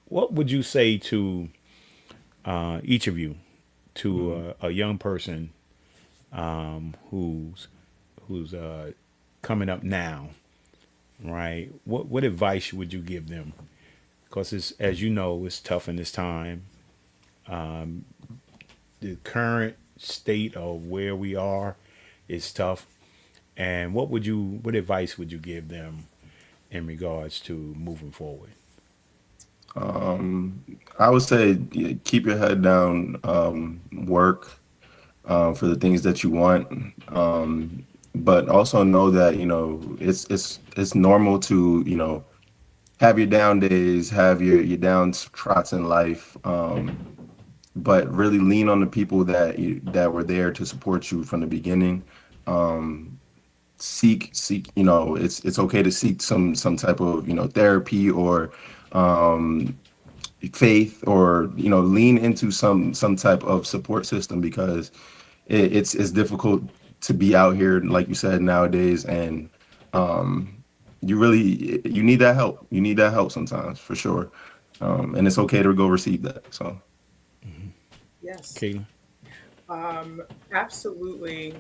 Speaker 2: what would you say to each of you, to a young person who's coming up now, right? What advice would you give them? Because as you know, it's tough in this time. The current state of where we are is tough. And what advice would you give them in regards to moving forward?
Speaker 6: I would say keep your head down, work for the things that you want. but also know that, it's normal to, have your down days, have your down trots in life. But really lean on the people that were there to support you from the beginning. Seek, it's okay to seek some type of, therapy or faith, or lean into some type of support system, because it's difficult to be out here, like you said, nowadays, and you need that help. You need that help sometimes, for sure. And it's okay to go receive that. So
Speaker 3: Yes.
Speaker 2: Caitlyn.
Speaker 3: Absolutely.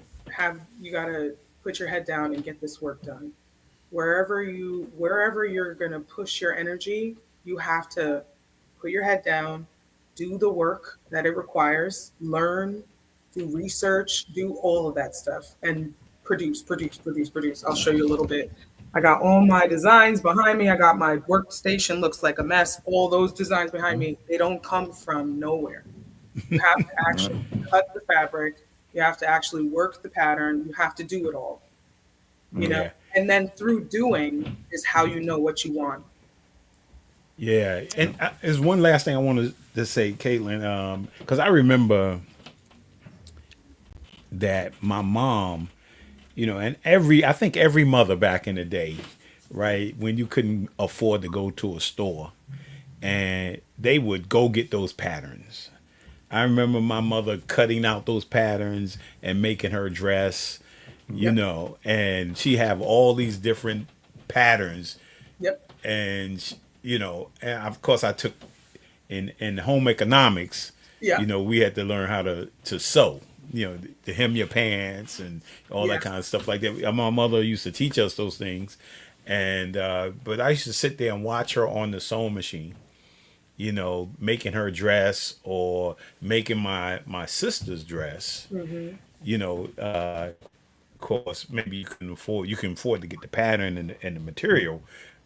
Speaker 3: You got to put your head down and get this work done. Wherever you're going to push your energy, you have to put your head down, do the work that it requires, learn, do research, do all of that stuff, and produce. I'll show you a little bit. I got all my designs behind me. I got my workstation, looks like a mess. All those designs behind me, they don't come from nowhere. You have to actually cut the fabric. You have to actually work the pattern. You have to do it all.
Speaker 2: Yeah.
Speaker 3: And then through doing is how you know what you want.
Speaker 2: Yeah, and there's one last thing I wanted to say, Caitlyn, because I remember that my mom, and I think every mother back in the day, right, when you couldn't afford to go to a store, and they would go get those patterns. I remember my mother cutting out those patterns and making her dress, and she have all these different patterns.
Speaker 3: Yep.
Speaker 2: And and of course I took in home economics.
Speaker 3: Yeah.
Speaker 2: We had to learn how to sew. To hem your pants and all that kind of stuff like that. My mother used to teach us those things, and but I used to sit there and watch her on the sewing machine. Making her dress or making my sister's dress. Mm-hmm. Of course, maybe you can afford to get the pattern and the material,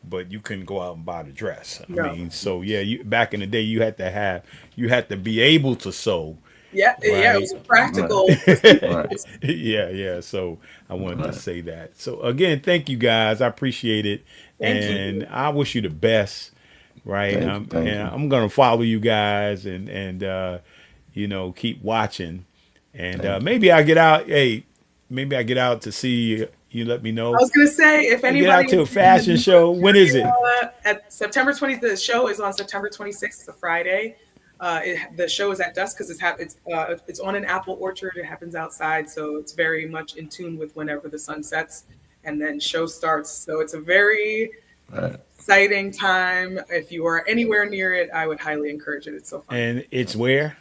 Speaker 2: but you couldn't go out and buy the dress. I mean, so yeah, back in the day, you had to be able to sew.
Speaker 3: Yeah, right? Yeah, it was practical.
Speaker 6: Right.
Speaker 2: Yeah. So I wanted to say that. So again, thank you guys. I appreciate it, and I wish you the best. Right,
Speaker 6: Thank you.
Speaker 2: I'm gonna follow you guys and keep watching, and maybe I get out. Hey, maybe I get out to see you. Let me know.
Speaker 3: I was gonna say, if anybody
Speaker 2: get out to a fashion show, when is it?
Speaker 3: At September 20th. The show is on September 26th. It's a Friday. The show is at dusk because it's on an apple orchard. It happens outside, so it's very much in tune with whenever the sun sets, and then show starts. So it's a very exciting time. If you are anywhere near it, I would highly encourage it. It's so fun.
Speaker 2: And it's where?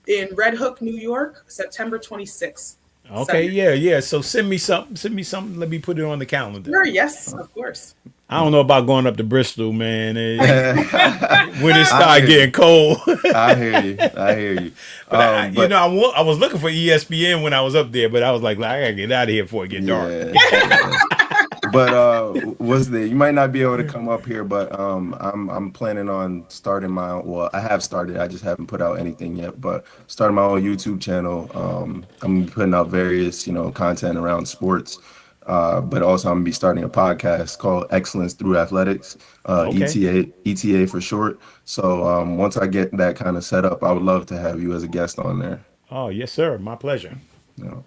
Speaker 3: In Red Hook, New York, September 26th.
Speaker 2: Okay, yeah. So send me something. Let me put it on the calendar.
Speaker 3: Sure, yes, of course.
Speaker 2: I don't know about going up to Bristol, man. When it start getting cold.
Speaker 6: I hear you.
Speaker 2: But I was looking for ESPN when I was up there, but I was like, I gotta get out of here before it get dark.
Speaker 6: But you might not be able to come up here, but I'm planning on starting my own. Well, I have started. I just haven't put out anything yet. But starting my own YouTube channel. I'm gonna be putting out various content around sports. But also I'm gonna be starting a podcast called Excellence Through Athletics, ETA for short. So once I get that kind of set up, I would love to have you as a guest on there.
Speaker 2: Oh yes, sir. My pleasure.
Speaker 6: All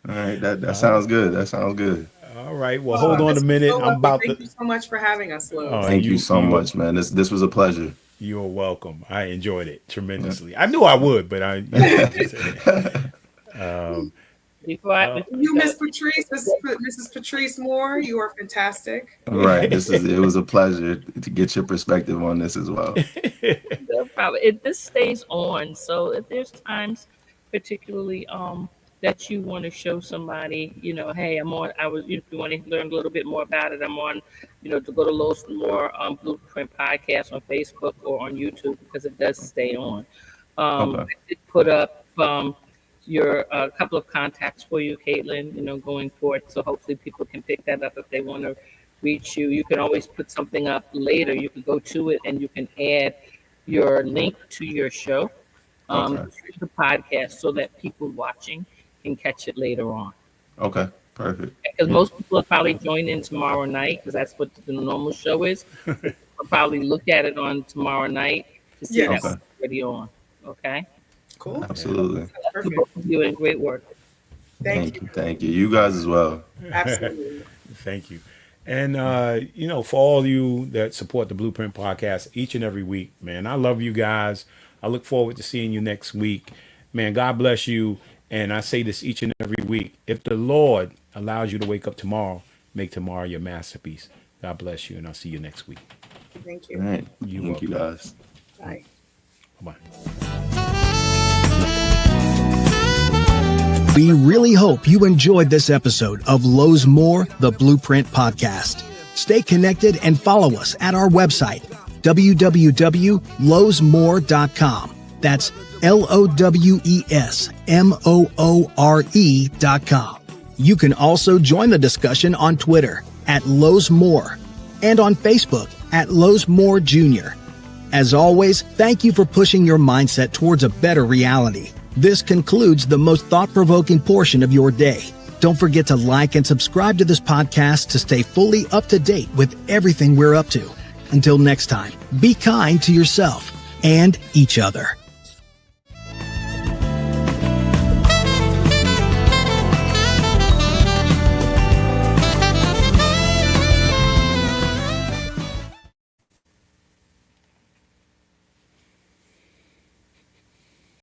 Speaker 6: right. That sounds good. That sounds good.
Speaker 2: All right. Well, hold on a minute.
Speaker 3: Thank you so much for having us, Lou.
Speaker 6: Thank you so much, man. This was a pleasure.
Speaker 2: You're welcome. I enjoyed it tremendously. Yeah. I knew I would, but
Speaker 3: you, Miss Patrice, Mrs. Patrice Moore, you are fantastic.
Speaker 6: Right. It was a pleasure to get your perspective on this as well.
Speaker 7: No problem. This stays on, so if there's times, particularly that you want to show somebody, hey, I'm on. If you want to learn a little bit more about it, I'm on. To go to Lowe's More Blueprint Podcast on Facebook or on YouTube because it does stay on. I did put up your couple of contacts for you, Caitlyn, going forward. So hopefully people can pick that up if they want to reach you. You can always put something up later. You can go to it and you can add your link to your show, to the podcast, so that people watching can catch it later on.
Speaker 6: Okay. Perfect.
Speaker 7: Because most people will probably join in tomorrow night, because that's what the normal show is. I'll probably look at it on tomorrow night to see
Speaker 3: Yes.
Speaker 7: that it's already on. Okay?
Speaker 3: Cool.
Speaker 6: Absolutely.
Speaker 3: Perfect.
Speaker 7: Both of you and great work.
Speaker 3: Thank you.
Speaker 6: Thank you. You guys as well.
Speaker 3: Absolutely.
Speaker 2: Thank you. And, for all you that support the Blueprint Podcast each and every week, man, I love you guys. I look forward to seeing you next week. Man, God bless you. And I say this each and every week. If the Lord allows you to wake up tomorrow, make tomorrow your masterpiece. God bless you. And I'll see you next week.
Speaker 3: Thank you.
Speaker 6: All right.
Speaker 2: You're
Speaker 6: Thank you
Speaker 2: welcome.
Speaker 6: guys.
Speaker 3: Bye.
Speaker 2: Bye-bye.
Speaker 1: We really hope you enjoyed this episode of Lowe's More, the Blueprint Podcast. Stay connected and follow us at our website, www.lowesmore.com. That's LOWESMOORE.com. You can also join the discussion on Twitter at Lowe's More and on Facebook at Lowe's More Jr. As always, thank you for pushing your mindset towards a better reality. This concludes the most thought-provoking portion of your day. Don't forget to like and subscribe to this podcast to stay fully up to date with everything we're up to. Until next time, be kind to yourself and each other.